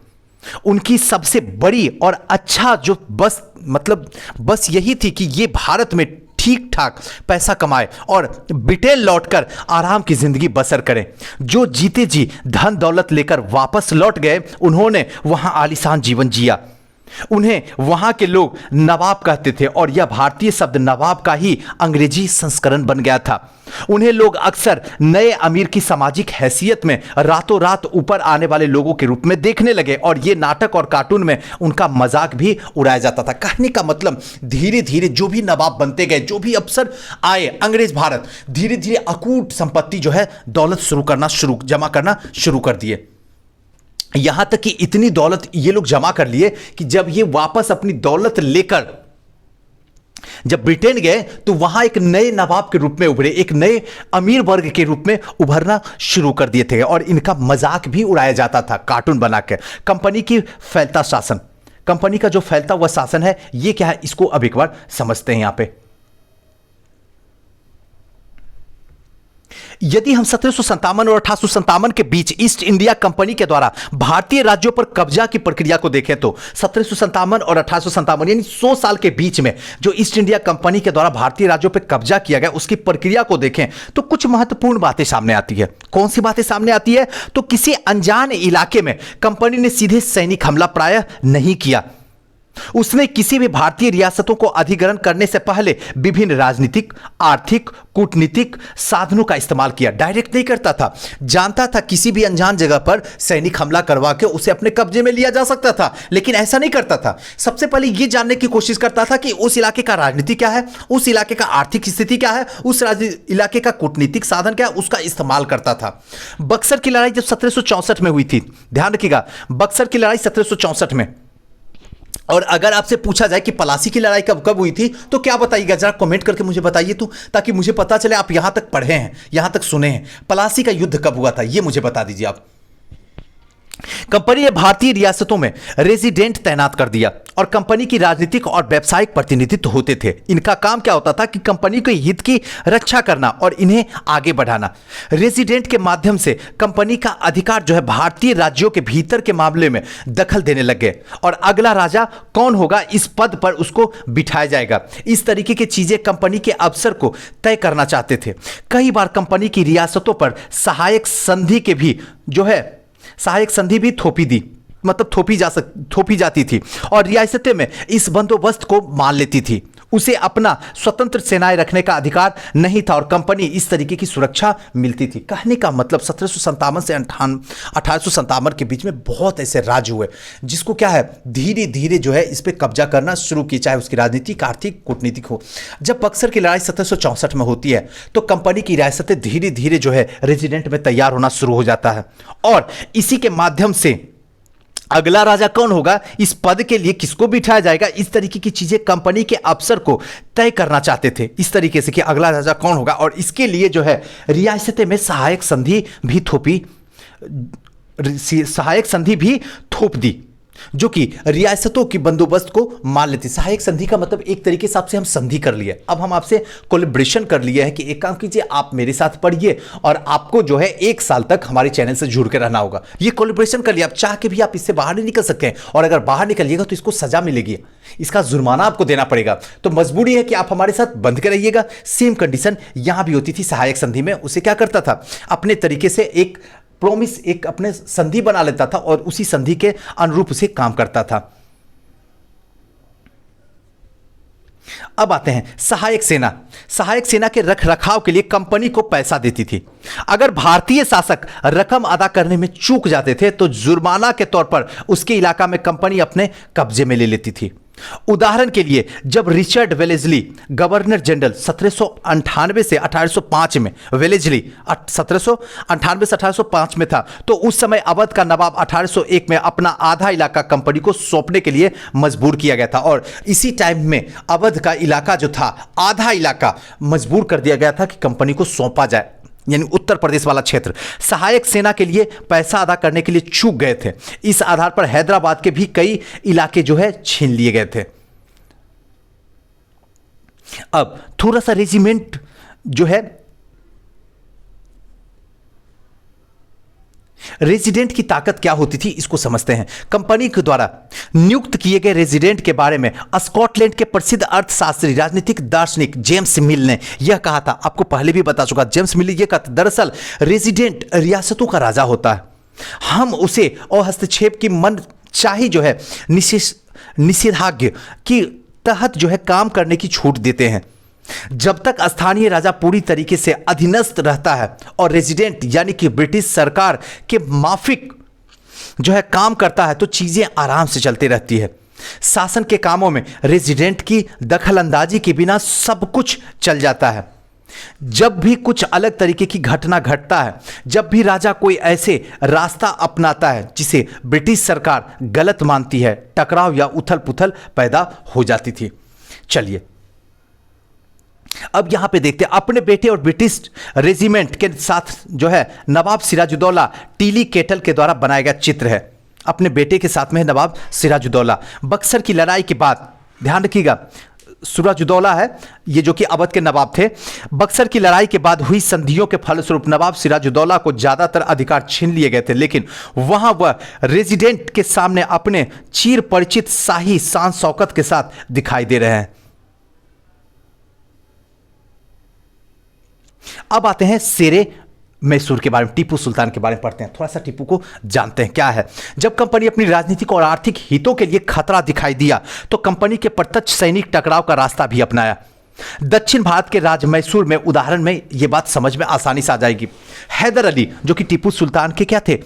उनकी सबसे बड़ी और अच्छा जो बस यही थी कि ये भारत में ठीक ठाक पैसा कमाए और ब्रिटेन लौटकर आराम की जिंदगी बसर करें। जो जीते जी धन दौलत लेकर वापस लौट गए, उन्होंने वहां आलीशान जीवन जिया। उन्हें वहां के लोग नवाब कहते थे और यह भारतीय शब्द नवाब का ही अंग्रेजी संस्करण बन गया था। उन्हें लोग अक्सर नए अमीर की सामाजिक हैसियत में रातों रात ऊपर आने वाले लोगों के रूप में देखने लगे और ये नाटक और कार्टून में उनका मजाक भी उड़ाया जाता था। कहने का मतलब धीरे धीरे जो भी नवाब बनते गए, जो भी अफसर आए अंग्रेज भारत, धीरे धीरे अकूट संपत्ति जो है दौलत जमा करना शुरू कर दिए। यहां तक कि इतनी दौलत ये लोग जमा कर लिए कि जब ये वापस अपनी दौलत लेकर जब ब्रिटेन गए तो वहां एक नए नवाब के रूप में उभरे, एक नए अमीर वर्ग के रूप में उभरना शुरू कर दिए थे और इनका मजाक भी उड़ाया जाता था कार्टून बनाकर। कंपनी की फैलता शासन, कंपनी का जो फैलता हुआ शासन है ये क्या है, इसको अब एक बार समझते हैं। यहां पे यदि हम 1757 और 1857 के बीच ईस्ट इंडिया कंपनी के द्वारा भारतीय राज्यों पर कब्जा की प्रक्रिया को देखें तो 1757 और 1857 यानी 100 साल के बीच में जो ईस्ट इंडिया कंपनी के द्वारा भारतीय राज्यों पर कब्जा किया गया उसकी प्रक्रिया को देखें तो कुछ महत्वपूर्ण बातें सामने आती है। कौन सी बातें सामने आती है? तो किसी अनजान इलाके में कंपनी ने सीधे सैनिक हमला प्रायः नहीं किया। उसने किसी भी भारतीय रियासतों को अधिग्रहण करने से पहले विभिन्न राजनीतिक, आर्थिक, कूटनीतिक साधनों का इस्तेमाल किया। डायरेक्ट नहीं करता था, जानता था किसी भी अनजान जगह पर सैनिक हमला करवा के उसे अपने कब्जे में लिया जा सकता था, लेकिन ऐसा नहीं करता था। सबसे पहले यह जानने की कोशिश करता था कि उस इलाके का राजनीति क्या है, उस इलाके का आर्थिक स्थिति क्या है, उस इलाके का कूटनीतिक साधन क्या है, उसका इस्तेमाल करता था। बक्सर की लड़ाई जब 1764 में हुई थी, ध्यान रखिएगा, बक्सर की लड़ाई 1764 में, और अगर आपसे पूछा जाए कि पलासी की लड़ाई कब हुई थी तो क्या बताइएगा? जरा कमेंट करके मुझे बताइए तो, ताकि मुझे पता चले आप यहां तक पढ़े हैं, यहां तक सुने हैं। पलासी का युद्ध कब हुआ था ये मुझे बता दीजिए आप। कंपनी ने भारतीय रियासतों में रेजिडेंट तैनात कर दिया और कंपनी की राजनीतिक और व्यावसायिक प्रतिनिधित्व होते थे। इनका काम क्या होता था कि कंपनी के हित की रक्षा करना और इन्हें आगे बढ़ाना। रेजिडेंट के माध्यम से कंपनी का अधिकार जो है भारतीय राज्यों के भीतर के मामले में दखल देने लग गए और अगला राजा कौन होगा इस पद पर उसको बिठाया जाएगा। इस तरीके की चीजें कंपनी के अफसर को तय करना चाहते थे। कई बार कंपनी की रियासतों पर सहायक संधि भी थोपी जाती थी और रियासतें में इस बंदोबस्त को मान लेती थी। उसे अपना स्वतंत्र सेनाएं रखने का अधिकार नहीं था और कंपनी इस तरीके की सुरक्षा मिलती थी। कहने का मतलब 1757 से 1857 के बीच में बहुत ऐसे राज्य हुए जिसको क्या है धीरे धीरे जो है इस पे कब्जा करना शुरू किया, चाहे उसकी राजनीतिक, आर्थिक, कूटनीतिक हो। जब बक्सर की लड़ाई 1764 में होती है तो कंपनी की रियासतें धीरे धीरे जो है रेजिडेंट में तैयार होना शुरू हो जाता है और इसी के माध्यम से अगला राजा कौन होगा, इस पद के लिए किसको बिठाया जाएगा, इस तरीके की चीजें कंपनी के अफसर को तय करना चाहते थे। इस तरीके से कि अगला राजा कौन होगा और इसके लिए जो है रियासतें में सहायक संधि भी थोप दी जो कि रियासतों की बंदोबस्त को मान लेती। सहायक संधि का मतलब एक तरीके से आपसे हम संधि कर लिए, अब हम आपसे कोलैबोरेशन कर लिए है कि एक काम कीजिए, आप मेरे साथ पढ़िए और आपको जो है 1 साल तक हमारे चैनल से जुड़ के रहना होगा। ये कोलैबोरेशन कर लिया, आप चाह के भी आप इससे बाहर नहीं निकल सकते हैं और अगर बाहर निकलिएगा तो इसको सजा मिलेगी, इसका जुर्माना आपको देना पड़ेगा। तो मजबूरी है कि आप हमारे साथ बंध के रहिएगा। सेम कंडीशन यहां भी होती थी सहायक संधि में। उसे क्या करता था, अपने तरीके से एक प्रोमिस, एक अपने संधि बना लेता था और उसी संधि के अनुरूप उसे काम करता था। अब आते हैं सहायक सेना। सहायक सेना के रखरखाव के लिए कंपनी को पैसा देती थी। अगर भारतीय शासक रकम अदा करने में चूक जाते थे तो जुर्माना के तौर पर उसके इलाका में कंपनी अपने कब्जे में ले लेती थी। उदाहरण के लिए जब रिचर्ड वेलेस्ली गवर्नर जनरल 1798 से 1805 में, वेलेस्ली 1798 से 1805 में था, तो उस समय अवध का नवाब 1801 में अपना आधा इलाका कंपनी को सौंपने के लिए मजबूर किया गया था। और इसी टाइम में अवध का इलाका जो था, आधा इलाका मजबूर कर दिया गया था कि कंपनी को सौंपा जाए, यानी उत्तर प्रदेश वाला क्षेत्र। सहायक सेना के लिए पैसा अदा करने के लिए चूक गए थे। इस आधार पर हैदराबाद के भी कई इलाके जो है छीन लिए गए थे। अब थोड़ा सा रेजिमेंट जो है, रेजिडेंट की ताकत क्या होती थी इसको समझते हैं। कंपनी के द्वारा नियुक्त किए गए रेजिडेंट के बारे में स्कॉटलैंड के प्रसिद्ध अर्थशास्त्री, राजनीतिक दार्शनिक जेम्स मिल ने यह कहा था। आपको पहले भी बता चुका, जेम्स मिल यह कहता, दरअसल रेजिडेंट रियासतों का राजा होता है। हम उसे हस्तक्षेप की मन चाही जो है निषेधाज्ञा की तहत जो है काम करने की छूट देते हैं। जब तक स्थानीय राजा पूरी तरीके से अधीनस्थ रहता है और रेजिडेंट यानी कि ब्रिटिश सरकार के माफिक जो है काम करता है, तो चीजें आराम से चलती रहती है। शासन के कामों में रेजिडेंट की दखलंदाजी के बिना सब कुछ चल जाता है। जब भी कुछ अलग तरीके की घटना घटता है, जब भी राजा कोई ऐसे रास्ता अपनाता है जिसे ब्रिटिश सरकार गलत मानती है, टकराव या उथल पुथल पैदा हो जाती थी। चलिए अब यहां पे देखते हैं अपने बेटे और ब्रिटिश रेजिमेंट के साथ जो है नवाब सिराजुद्दौला टीली केटल के द्वारा बनाया गया चित्र है। अपने बेटे के साथ में है नवाब सिराजुद्दौला। बक्सर की लड़ाई के बाद, ध्यान रखिएगा, सिराजुद्दौला है ये जो कि अवध के नवाब थे। बक्सर की लड़ाई के बाद हुई संधियों के फलस्वरूप नवाब सिराजुद्दौला को ज्यादातर अधिकार छीन लिए गए थे, लेकिन वहां वह रेजिडेंट के सामने अपने चिर परिचित शाही शान शौकत के साथ दिखाई दे रहे हैं। अब आते हैं शेरे मैसूर के बारे में, टीपू सुल्तान के बारे में पढ़ते हैं। थोड़ा सा टीपू को जानते हैं क्या है। जब कंपनी अपनी राजनीतिक और आर्थिक हितों के लिए खतरा दिखाई दिया, तो कंपनी के प्रत्यक्ष सैनिक टकराव का रास्ता भी अपनाया। दक्षिण भारत के राज्य मैसूर में उदाहरण में यह बात समझ में आसानी से आ जाएगी। हैदर अली जो कि टीपू सुल्तान के क्या थे,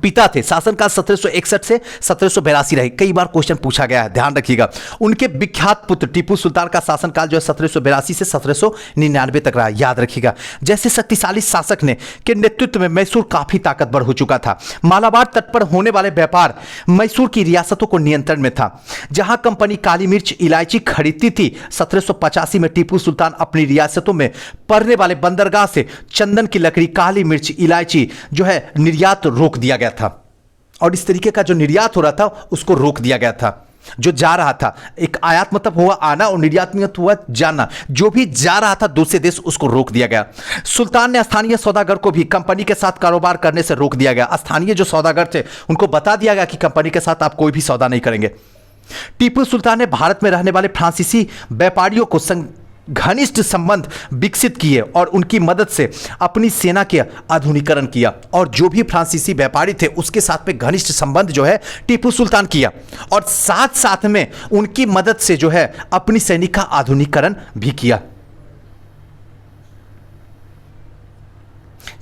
पिता थे। शासनकाल 1761 से 1782 रहे। कई बार क्वेश्चन पूछा गया है, ध्यान रखिएगा। उनके विख्यात पुत्र टीपू सुल्तान का शासनकाल जो है 1782 से 1799 तक रहा, याद रखिएगा। जैसे शक्तिशाली शासक ने के नेतृत्व में मैसूर काफी ताकतवर हो चुका था। मालाबार तट पर होने वाले व्यापार मैसूर की रियासतों को नियंत्रण में था। जहां कंपनी काली मिर्च इलायची खरीदती थी, 1785 में टीपू सुल्तान अपनी रियासतों में पड़ने वाले बंदरगाह से चंदन की लकड़ी, काली मिर्च, इलायची जो है निर्यात रोक दिया गया था। और इस तरीके का जो निर्यात हो रहा था उसको रोक दिया गया था। जो जा रहा था, एक आयात मतलब हुआ आना और निर्यात में हुआ जाना, जो भी जा रहा था दूसरे देश उसको रोक दिया गया। सुल्तान ने स्थानीय सौदागर को भी कंपनी के साथ कारोबार करने से रोक दिया गया। स्थानीय जो सौदागर थे उनको बता दिया गया कि कंपनी के साथ आप कोई भी सौदा नहीं करेंगे। टीपू सुल्तान ने भारत में रहने वाले फ्रांसीसी व्यापारियों को घनिष्ठ संबंध विकसित किए और उनकी मदद से अपनी सेना के आधुनिकीकरण किया। और जो भी फ्रांसीसी व्यापारी थे उसके साथ में घनिष्ठ संबंध जो है टीपू सुल्तान किया, और साथ साथ में उनकी मदद से जो है अपनी सैनिक का आधुनिकीकरण भी किया।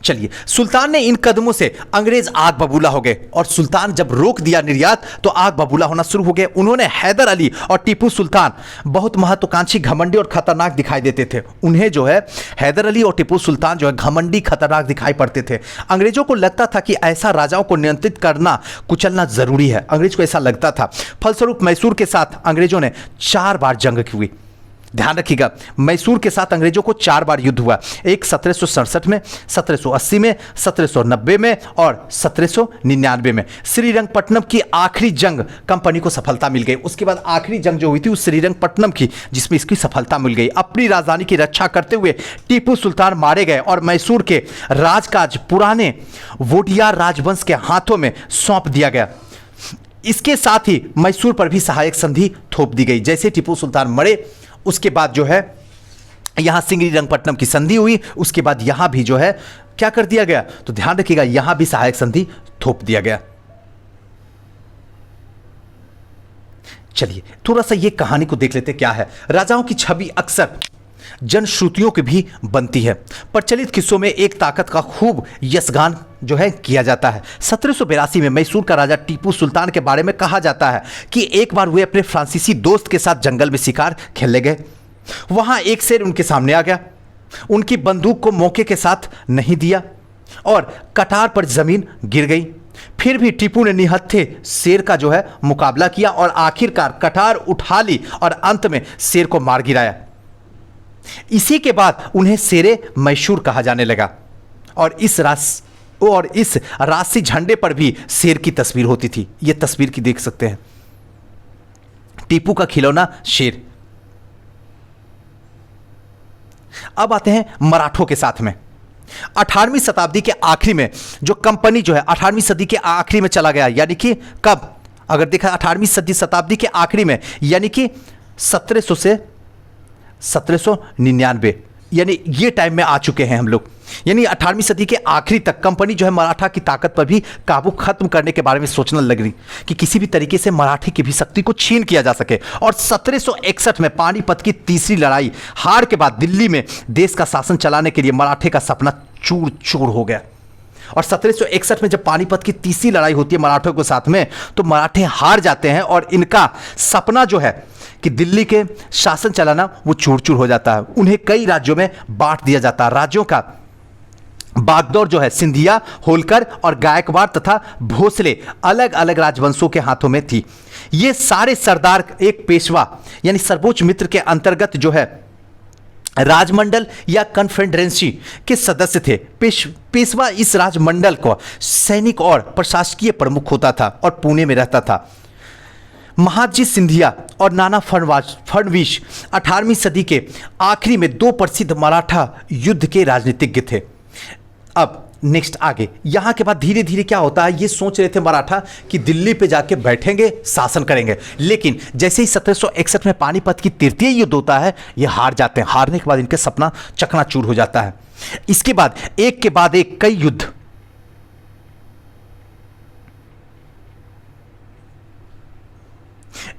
चलिए, सुल्तान ने इन कदमों से अंग्रेज आग बबूला हो गए, और सुल्तान जब रोक दिया निर्यात तो आग बबूला होना शुरू हो गए। उन्होंने हैदर अली और टीपू सुल्तान बहुत महत्वाकांक्षी, घमंडी और खतरनाक दिखाई देते थे। उन्हें जो है हैदर अली और टीपू सुल्तान जो है घमंडी, खतरनाक दिखाई पड़ते थे। अंग्रेजों को लगता था कि ऐसा राजाओं को नियंत्रित करना, कुचलना जरूरी है। अंग्रेज को ऐसा लगता था। फलस्वरूप मैसूर के साथ अंग्रेजों ने 4 बार जंग की। ध्यान रखिएगा, मैसूर के साथ अंग्रेजों को 4 बार युद्ध हुआ। एक 1767 में, 1780 में, 1790 में और 1799 में। श्रीरंगपट्टनम की आखिरी जंग कंपनी को सफलता मिल गई। उसके बाद आखिरी जंग जो हुई थी उस श्रीरंगपट्टनम की, जिसमें इसकी सफलता मिल गई। अपनी राजधानी की रक्षा करते हुए टीपू सुल्तान मारे गए और मैसूर के राजकाज पुराने वोडियार राजवंश के हाथों में सौंप दिया गया। इसके साथ ही मैसूर पर भी सहायक संधि थोप दी गई। जैसे टीपू सुल्तान मरे उसके बाद जो है यहां श्रीरंगपट्टनम की संधि हुई, उसके बाद यहां भी जो है क्या कर दिया गया, तो ध्यान रखिएगा यहां भी सहायक संधि थोप दिया गया। चलिए थोड़ा सा ये कहानी को देख लेते क्या है। राजाओं की छवि अक्सर जनश्रुतियों की भी बनती है। प्रचलित किस्सों में एक ताकत का खूब यशगान जो है किया जाता है। 1782 में मैसूर का राजा टीपू सुल्तान के बारे में कहा जाता है कि एक बार वे अपने फ्रांसीसी दोस्त के साथ जंगल में शिकार खेलने गए। वहां एक शेर उनके सामने आ गया, उनकी बंदूक को मौके के साथ नहीं दिया और कटार पर जमीन गिर गई। फिर भी टीपू ने निहत्थे शेर का जो है मुकाबला किया और आखिरकार कटार उठा ली और अंत में शेर को मार गिराया। इसी के बाद उन्हें शेरे मैसूर कहा जाने लगा और इस राष्ट्रीय झंडे पर भी शेर की तस्वीर होती थी। यह तस्वीर की देख सकते हैं, टीपू का खिलौना शेर। अब आते हैं मराठों के साथ में। 18वीं शताब्दी के आखिरी में जो कंपनी जो है 18वीं सदी के आखिरी में चला गया, यानी कि कब, अगर देखा 18वीं शताब्दी के आखिरी में, यानी कि 1700 से 1799, यानी ये टाइम में आ चुके हैं हम लोग। यानी 18वीं सदी के आखिरी तक कंपनी जो है मराठा की ताकत पर भी काबू खत्म करने के बारे में सोचने लग रही कि किसी भी तरीके से मराठी की भी शक्ति को छीन किया जा सके। और 1761 में पानीपत की तीसरी लड़ाई हार के बाद दिल्ली में देश का शासन चलाने के लिए मराठे का सपना चूर चूर हो गया। और 1761 में जब पानीपत की तीसरी लड़ाई होती है मराठों के साथ में, तो मराठे हार जाते हैं और इनका सपना जो है कि दिल्ली के शासन चलाना वो चूर चूर हो जाता है। उन्हें कई राज्यों में बांट दिया जाता है। राज्यों का बागडोर जो है सिंधिया, होलकर और गायकवाड़ तथा भोसले अलग अलग राजवंशों के हाथों में थी। ये सारे सरदार एक पेशवा यानी सर्वोच्च मित्र के अंतर्गत जो है राजमंडल या कन्फेडरेंसी के सदस्य थे। पेशवा इस राजमंडल को सैनिक और प्रशासकीय प्रमुख होता था और पुणे में रहता था। महादजी सिंधिया और नाना फडणवीस 18वीं सदी के आखिरी में दो प्रसिद्ध मराठा युद्ध के राजनीतिज्ञ थे। अब नेक्स्ट आगे यहां के बाद धीरे धीरे क्या होता है, ये सोच रहे थे मराठा कि दिल्ली पे जाके बैठेंगे, शासन करेंगे। लेकिन जैसे ही 1761 में पानीपत की तृतीय युद्ध होता है, ये हार जाते हैं। हारने के बाद इनका सपना चकनाचूर हो जाता है। इसके बाद एक के बाद एक कई युद्ध,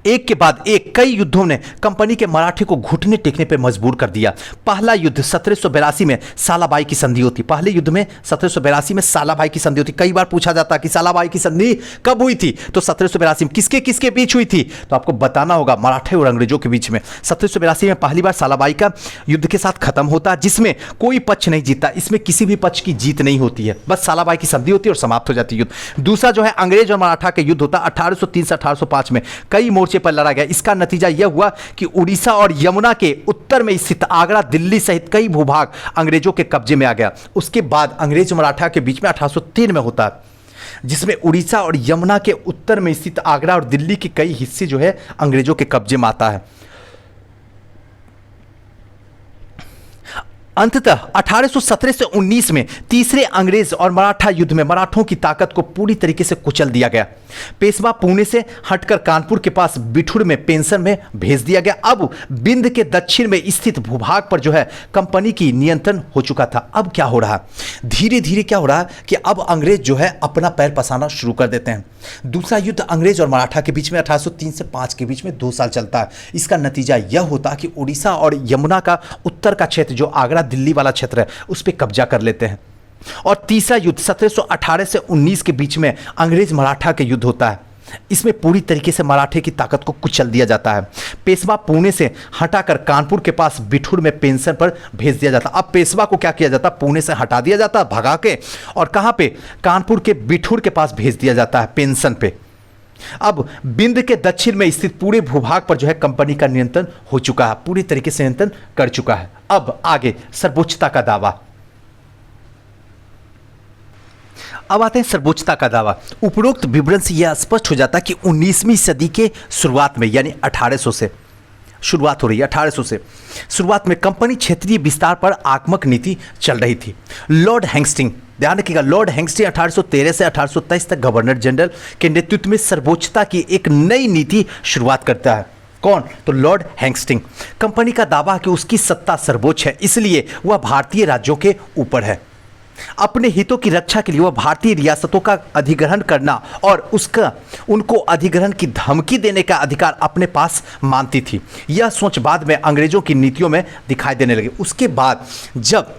एक के बाद एक कई युद्धों ने कंपनी के मराठे को घुटने टेकने पर मजबूर कर दिया। पहला युद्ध 1782 में सालाबाई की संधि होती। पहले युद्ध में 1782 में सालाबाई की संधि होती। कई बार पूछा जाता कि सालाबाई की संधि कब हुई थी, तो 1782 में किसके किसके बीच हुई थी, तो आपको बताना होगा मराठे और अंग्रेजों के बीच में। 1782 में पहली बार सालाबाई का युद्ध के साथ खत्म होता है, जिसमें कोई पक्ष नहीं जीता। इसमें किसी भी पक्ष की जीत नहीं होती है, बस सालाबाई की संधि होती है और समाप्त हो जाती है युद्ध। दूसरा जो है अंग्रेज और मराठा का युद्ध होता 1803 से 1805 में, कई मोर्चे पर लड़ा गया। इसका नतीजा यह हुआ कि उड़ीसा और यमुना के उत्तर में स्थित आगरा, दिल्ली सहित कई भूभाग अंग्रेजों के कब्जे में आ गया। उसके बाद अंग्रेज मराठा के बीच में 1803 में होता है, जिसमें उड़ीसा और यमुना के उत्तर में स्थित आगरा और दिल्ली के कई हिस्से जो है अंग्रेजों के कब्जे में आता है। अंततः 1817 से 19 में तीसरे अंग्रेज और मराठा युद्ध में मराठों की ताकत को पूरी तरीके से कुचल दिया गया। पेशवा पुणे से हटकर कानपुर के पास बिठूर में पेंशन में भेज दिया गया। अब बिंद के दक्षिण में स्थित भूभाग पर जो है कंपनी की नियंत्रण हो चुका था। अब क्या हो रहा, धीरे धीरे क्या हो रहा कि अब अंग्रेज जो है अपना पैर पसारना शुरू कर देते हैं। दूसरा युद्ध अंग्रेज और मराठा के बीच में 1803 से 5 के बीच में 2 साल चलता है। इसका नतीजा यह होता कि उड़ीसा और यमुना का उत्तर का क्षेत्र जो आगरा दिल्ली वाला क्षेत्र है उस पर कब्जा कर लेते हैं। और तीसरा युद्ध 1718 से 19 के बीच में अंग्रेज मराठा के युद्ध होता है। इसमें पूरी तरीके से मराठे की ताकत को कुचल दिया जाता है। पेशवा पुणे से हटाकर कानपुर के पास बिठूर में पेंशन पर भेज दिया जाता। अब पेशवा को क्या किया जाता, पुणे से हटा दिया जाता भगा के, और कहां पे, कानपुर के बिठूर के पास भेज दिया जाता है पेंशन पे। अब बिंद के दक्षिण में स्थित पूरे भूभाग पर जो है कंपनी का नियंत्रण हो चुका है, पूरी तरीके से नियंत्रण कर चुका है। अब आगे सर्वोच्चता का दावा। अब आते हैं सर्वोच्चता का दावा। उपरोक्त विवरण से यह स्पष्ट हो जाता है कि 19वीं सदी के शुरुआत में, यानी 1800 से शुरुआत हो रही है, 1800 से शुरुआत में कंपनी क्षेत्रीय विस्तार पर आक्रामक नीति चल रही थी। लॉर्ड हेस्टिंग, ध्यान रखिएगा, लॉर्ड हेस्टिंग 1813 से 1823 तक गवर्नर जनरल के नेतृत्व में सर्वोच्चता की एक नई नीति शुरुआत करता है। कौन, तो लॉर्ड हेस्टिंग। कंपनी का दावा है कि उसकी सत्ता सर्वोच्च है, इसलिए वह भारतीय राज्यों के ऊपर है। अपने हितों की रक्षा के लिए वह भारतीय रियासतों का अधिग्रहण करना और उनको अधिग्रहण की धमकी देने का अधिकार अपने पास मानती थी। यह सोच बाद में अंग्रेजों की नीतियों में दिखाई देने लगी। उसके बाद जब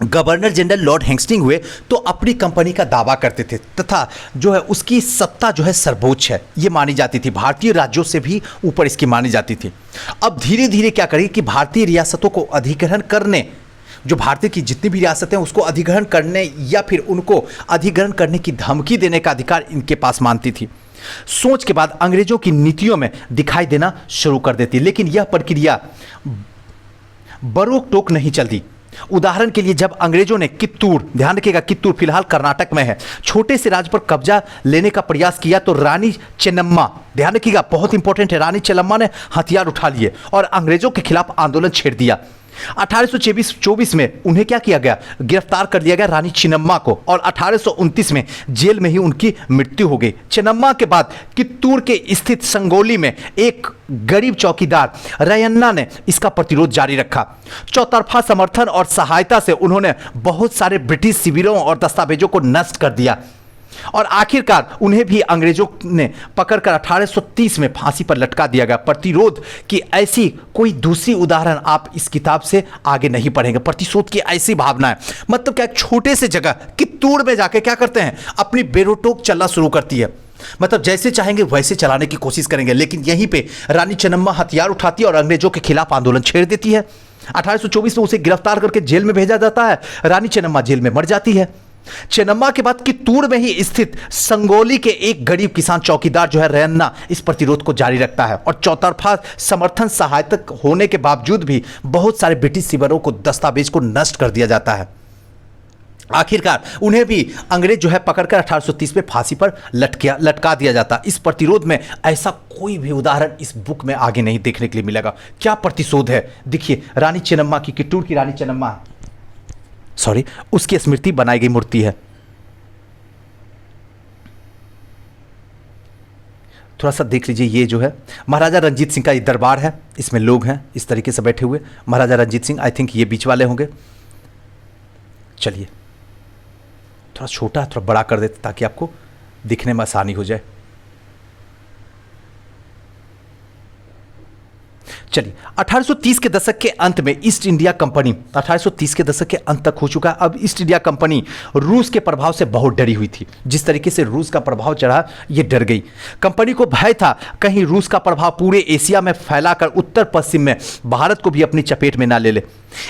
गवर्नर जनरल लॉर्ड हेस्टिंग हुए तो अपनी कंपनी का दावा करते थे तथा जो है उसकी सत्ता जो है सर्वोच्च है ये मानी जाती थी, भारतीय राज्यों से भी ऊपर इसकी मानी जाती थी। अब धीरे धीरे क्या करेंगे कि भारतीय रियासतों को अधिग्रहण करने, जो भारतीय की जितनी भी रियासतें हैं उसको अधिग्रहण करने या फिर उनको अधिग्रहण करने की धमकी देने का अधिकार इनके पास मानती थी। सोच के बाद अंग्रेजों की नीतियों में दिखाई देना शुरू कर देती, लेकिन यह प्रक्रिया बरोक टोक नहीं चलती। उदाहरण के लिए जब अंग्रेजों ने कित्तूर, ध्यान रखिएगा कित्तूर फिलहाल कर्नाटक में है, छोटे से राज्य पर कब्जा लेने का प्रयास किया तो रानी चेन्नम्मा, ध्यान रखिएगा बहुत इंपॉर्टेंट है, रानी चेन्नम्मा ने हथियार उठा लिए और अंग्रेजों के खिलाफ आंदोलन छेड़ दिया। 1824 में उन्हें क्या किया गया, गिरफ्तार कर लिया गया रानी चिन्नम्मा को, और 1829 में जेल में ही उनकी मृत्यु हो गई। चिन्नम्मा के बाद कित्तूर के स्थित संगोली में एक गरीब चौकीदार रयन्ना ने इसका प्रतिरोध जारी रखा। चौतरफा समर्थन और सहायता से उन्होंने बहुत सारे ब्रिटिश शिविरों और दस्तावेजों को नष्ट कर दिया और आखिरकार उन्हें भी अंग्रेजों ने पकड़कर 1830 में फांसी पर लटका दिया गया। प्रतिरोध की ऐसी कोई दूसरी उदाहरण आप इस किताब से आगे नहीं पढ़ेंगे। प्रतिशोध की ऐसी भावना है, मतलब क्या, एक छोटे से जगह कित्तूर में जाके क्या करते हैं, अपनी बेरोटोक चलना शुरू करती है, मतलब जैसे चाहेंगे वैसे चलाने की कोशिश करेंगे। लेकिन यहीं पे रानी चेन्नम्मा हथियार उठाती है और अंग्रेजों के खिलाफ आंदोलन छेड़ देती है। 1824 में उसे गिरफ्तार करके जेल में भेजा जाता है, रानी चेन्नम्मा जेल में मर जाती है। चेन्नम्मा के बाद कित्तूर में ही स्थित संगोली के एक गरीब किसान चौकीदार जो है रयन्ना इस प्रतिरोध को जारी रखता है और चौतरफा समर्थन सहायता होने के बावजूद भी बहुत सारे ब्रिटिश शिविरों को, दस्तावेज को नष्ट कर दिया जाता है। आखिरकार उन्हें भी अंग्रेज जो है पकड़कर 1830 में फांसी पर लटका दिया जाता। इस प्रतिरोध में ऐसा कोई भी उदाहरण इस बुक में आगे नहीं देखने के लिए मिलेगा। क्या प्रतिशोध है, देखिए रानी चेन्नम्मा की, कित्तूर की रानी चेन्नम्मा, सॉरी, उसकी स्मृति बनाई गई मूर्ति है। थोड़ा सा देख लीजिए, ये जो है महाराजा रंजीत सिंह का ये दरबार है, इसमें लोग हैं इस तरीके से बैठे हुए। महाराजा रंजीत सिंह, आई थिंक ये बीच वाले होंगे। चलिए थोड़ा छोटा थोड़ा बड़ा कर देते ताकि आपको दिखने में आसानी हो जाए। चलिए 1830 के दशक के अंत में ईस्ट इंडिया कंपनी, 1830 के दशक के अंत तक हो चुका है। अब ईस्ट इंडिया कंपनी रूस के प्रभाव से बहुत डरी हुई थी। जिस तरीके से रूस का प्रभाव चढ़ा, ये डर गई। कंपनी को भय था कहीं रूस का प्रभाव पूरे एशिया में फैलाकर उत्तर पश्चिम में भारत को भी अपनी चपेट में ना ले ले।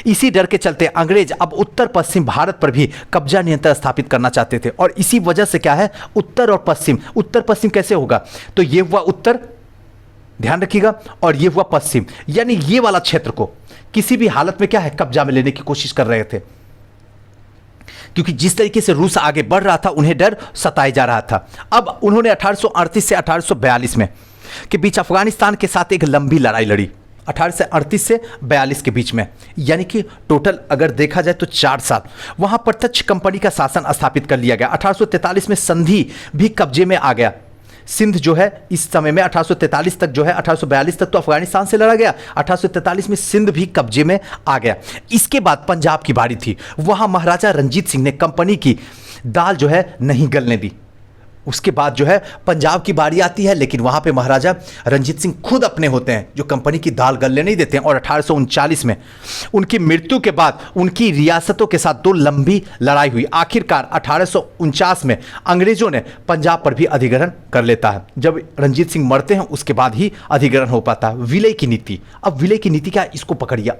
इसी डर के चलते अंग्रेज अब उत्तर पश्चिम भारत पर भी कब्जा नियंत्रण स्थापित करना चाहते थे और इसी वजह से क्या है, उत्तर और पश्चिम, उत्तर पश्चिम कैसे होगा, तो ये हुआ उत्तर, ध्यान रखिएगा, और ये हुआ पश्चिम, यानी ये वाला क्षेत्र को किसी भी हालत में क्या है, कब्जा में लेने की कोशिश कर रहे थे। क्योंकि जिस तरीके से रूस आगे बढ़ रहा था उन्हें डर सताए जा रहा था। अब उन्होंने 1838 से 1842 में के बीच अफगानिस्तान के साथ एक लंबी लड़ाई लड़ी, 1838 से 42 के बीच में, यानी कि टोटल अगर देखा जाए तो 4 साल वहां प्रत्यक्ष कंपनी का शासन स्थापित कर लिया गया। 1843 में संधि भी कब्जे में आ गया। सिंध जो है इस समय में 1843 तक जो है, 1842 तक तो अफगानिस्तान से लड़ा गया, 1843 में सिंध भी कब्जे में आ गया। इसके बाद पंजाब की बारी थी, वहां महाराजा रंजीत सिंह ने कंपनी की दाल जो है नहीं गलने दी। उसके बाद जो है पंजाब की बारी आती है, लेकिन वहां पे महाराजा रंजीत सिंह खुद अपने होते हैं जो कंपनी की दाल गलने नहीं देते हैं। और 1839 में उनकी मृत्यु के बाद उनकी रियासतों के साथ 2 लंबी लड़ाई हुई। आखिरकार 1849 में अंग्रेजों ने पंजाब पर भी अधिग्रहण कर लेता है। जब रंजीत सिंह मरते हैं उसके बाद ही अधिग्रहण हो पाता है। विलय की नीति, अब विलय की नीति क्या, इसको पकड़िए,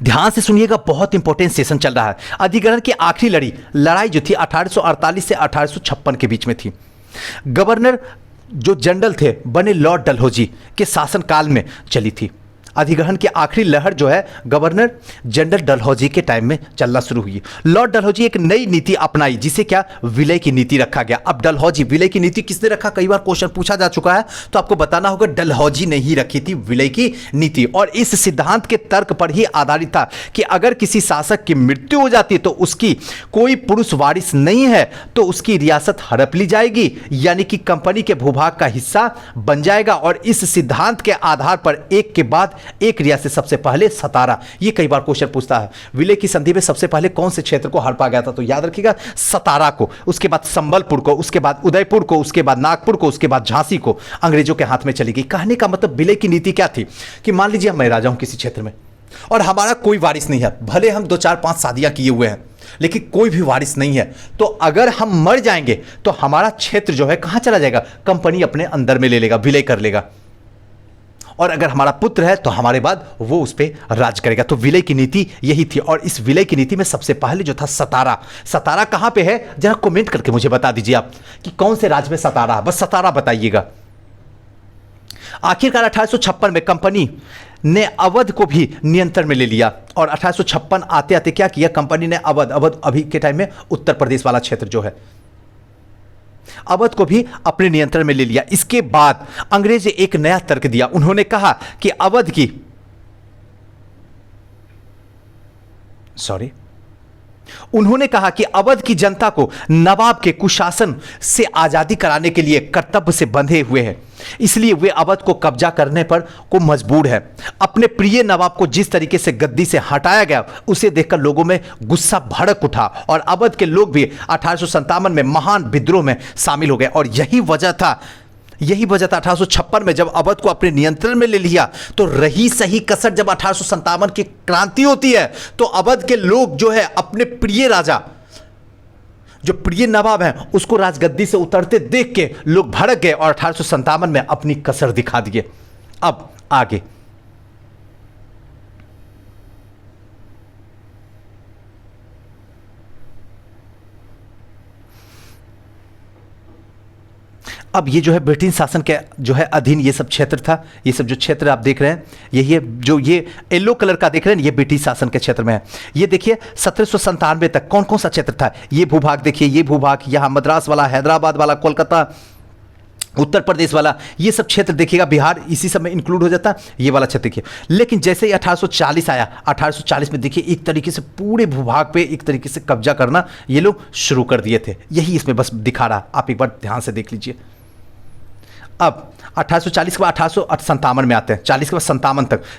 ध्यान से सुनिएगा, बहुत इंपॉर्टेंट सेशन चल रहा है। अधिग्रहण की आखिरी लड़ाई जो थी 1848 से 1856 के बीच में थी। गवर्नर जो जनरल थे बने लॉर्ड डलहौजी के शासनकाल में चली थी। अधिग्रहण की आखिरी लहर जो है गवर्नर जनरल डलहौजी के टाइम में चलना शुरू हुई। लॉर्ड डलहौजी एक नई नीति अपनाई जिसे क्या, विलय की नीति रखा गया। अब डलहौजी, विलय की नीति किसने रखा, कई बार क्वेश्चन पूछा जा चुका है, तो आपको बताना होगा डलहौजी ने ही रखी थी विलय की नीति। और इस सिद्धांत के तर्क पर ही आधारित था कि अगर किसी शासक की मृत्यु हो जाती है तो उसकी कोई पुरुष वारिस नहीं है तो उसकी रियासत हड़प ली जाएगी, यानी कि कंपनी के भूभाग का हिस्सा बन जाएगा। और इस सिद्धांत के आधार पर एक के बाद एक रियासत, सबसे पहले सतारा, ये कई बार क्वेश्चन पूछता है, विलय की संधि में सबसे पहले कौन से क्षेत्र को हड़पा गया था, तो याद रखिएगा सतारा को, उसके बाद संबलपुर को, उसके बाद उदयपुर को, उसके बाद नागपुर को, उसके बाद झांसी को अंग्रेजों के हाथ में चली गई। कहने का मतलब विलय की नीति क्या थी कि मान लीजिए मैं राजा हूं किसी क्षेत्र में, और हमारा कोई वारिस नहीं है, भले हम 2 4 5 शादियां किए हुए हैं, लेकिन कोई भी वारिस नहीं है। तो अगर हम मर जाएंगे तो हमारा क्षेत्र जो है कहां चला जाएगा? कंपनी अपने अंदर में ले लेगा, विलय कर लेगा। और अगर हमारा पुत्र है तो हमारे बाद वो उस पर राज करेगा। तो विलय की नीति यही थी। और इस विलय की नीति में सबसे पहले जो था सतारा। सतारा कहां पे है? जरा कमेंट करके मुझे बता दीजिए आप कि कौन से राज्य में सतारा है, बस सतारा बताइएगा। आखिरकार 1856 में कंपनी ने अवध को भी नियंत्रण में ले लिया। और 1856 आते आते क्या किया कंपनी ने? अवध अभी के टाइम में उत्तर प्रदेश वाला क्षेत्र जो है, अवध को भी अपने नियंत्रण में ले लिया। इसके बाद अंग्रेज एक नया तर्क दिया। उन्होंने कहा कि उन्होंने कहा कि अवध की जनता को नवाब के कुशासन से आजादी कराने के लिए कर्तव्य से बंधे हुए हैं, इसलिए वे अवध को कब्जा करने पर को मजबूर है। अपने प्रिय नवाब को जिस तरीके से गद्दी से हटाया गया उसे देखकर लोगों में गुस्सा भड़क उठा और अवध के लोग भी 1857 में महान विद्रोह में शामिल हो गए। और यही वजह था 1856 में जब अवध को अपने नियंत्रण में ले लिया। तो रही सही कसर, जब 1857 की क्रांति होती है तो अवध के लोग जो है अपने प्रिय राजा, जो प्रिय नवाब हैं, उसको राजगद्दी से उतरते देख के लोग भड़क गए और 1857 में अपनी कसर दिखा दिए। अब आगे अब ये जो है ब्रिटिश शासन के जो है अधीन ये सब क्षेत्र था। ये सब जो क्षेत्र आप देख रहे हैं, यही है जो ये येलो कलर का देख रहे हैं, ये ब्रिटिश शासन के क्षेत्र में है। ये देखिए 1797 तक कौन कौन सा क्षेत्र था। ये भूभाग देखिए, ये भूभाग यहाँ मद्रास वाला, हैदराबाद वाला, कोलकाता, उत्तर प्रदेश वाला, ये सब क्षेत्र देखिएगा। बिहार इसी सब में इंक्लूड हो जाता, ये वाला क्षेत्र देखिए। लेकिन जैसे ही 1840 आया, 1840 में देखिए एक तरीके से पूरे भूभाग पे एक तरीके से कब्जा करना ये लोग शुरू कर दिए थे। यही इसमें बस दिखा रहा, आप एक बार ध्यान से देख लीजिए। अब 1840 के बाद 1857 में आते हैं, 40 के बाद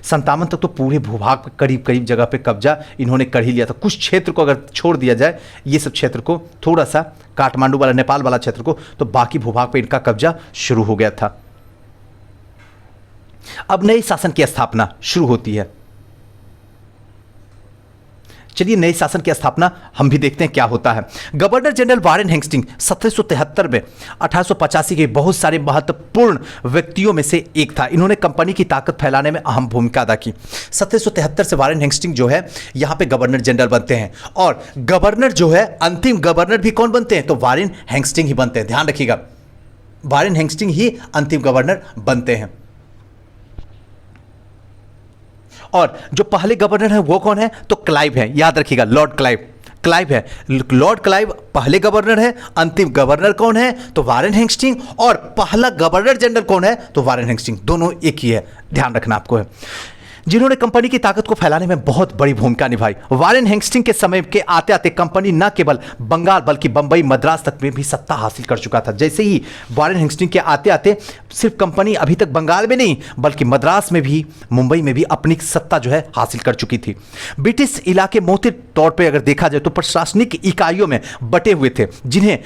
57 तक तो पूरे भूभाग पे करीब करीब जगह पे कब्जा इन्होंने कर ही लिया था। कुछ क्षेत्र को अगर छोड़ दिया जाए, ये सब क्षेत्र को, थोड़ा सा काठमांडू वाला, नेपाल वाला क्षेत्र को, तो बाकी भूभाग पे इनका कब्जा शुरू हो गया था। अब नए शासन की स्थापना शुरू होती है। चलिए नए शासन की स्थापना हम भी देखते हैं क्या होता है। गवर्नर जनरल वारेन हेस्टिंग 1773 में 1885 के बहुत सारे महत्वपूर्ण व्यक्तियों में से एक था। इन्होंने कंपनी की ताकत फैलाने में अहम भूमिका अदा की। 1773 से वारेन हेस्टिंग जो है यहाँ पे गवर्नर जनरल बनते हैं। और गवर्नर जो है, अंतिम गवर्नर भी कौन बनते हैं? तो वारेन हेस्टिंग ही बनते हैं। ध्यान रखिएगा, वारेन हेस्टिंग ही अंतिम गवर्नर बनते हैं। और जो पहले गवर्नर है वो कौन है? तो क्लाइव है। याद रखिएगा, लॉर्ड क्लाइव है। लॉर्ड क्लाइव पहले गवर्नर है। अंतिम गवर्नर कौन है? तो वारेन हेस्टिंग। और पहला गवर्नर जनरल कौन है? तो वारेन हेस्टिंग। दोनों एक ही है, ध्यान रखना आपको है, जिन्होंने कंपनी की ताकत को फैलाने में बहुत बड़ी भूमिका निभाई। वारेन हेस्टिंग के समय के आते आते कंपनी न केवल बंगाल बल्कि बंबई, मद्रास तक में भी सत्ता हासिल कर चुका था। जैसे ही वारेन हेस्टिंग के आते आते सिर्फ कंपनी अभी तक बंगाल में नहीं बल्कि मद्रास में भी, मुंबई में भी अपनी सत्ता जो है हासिल कर चुकी थी। ब्रिटिश इलाके मोटे तौर पर अगर देखा जाए तो प्रशासनिक इकाइयों में बटे हुए थे, जिन्हें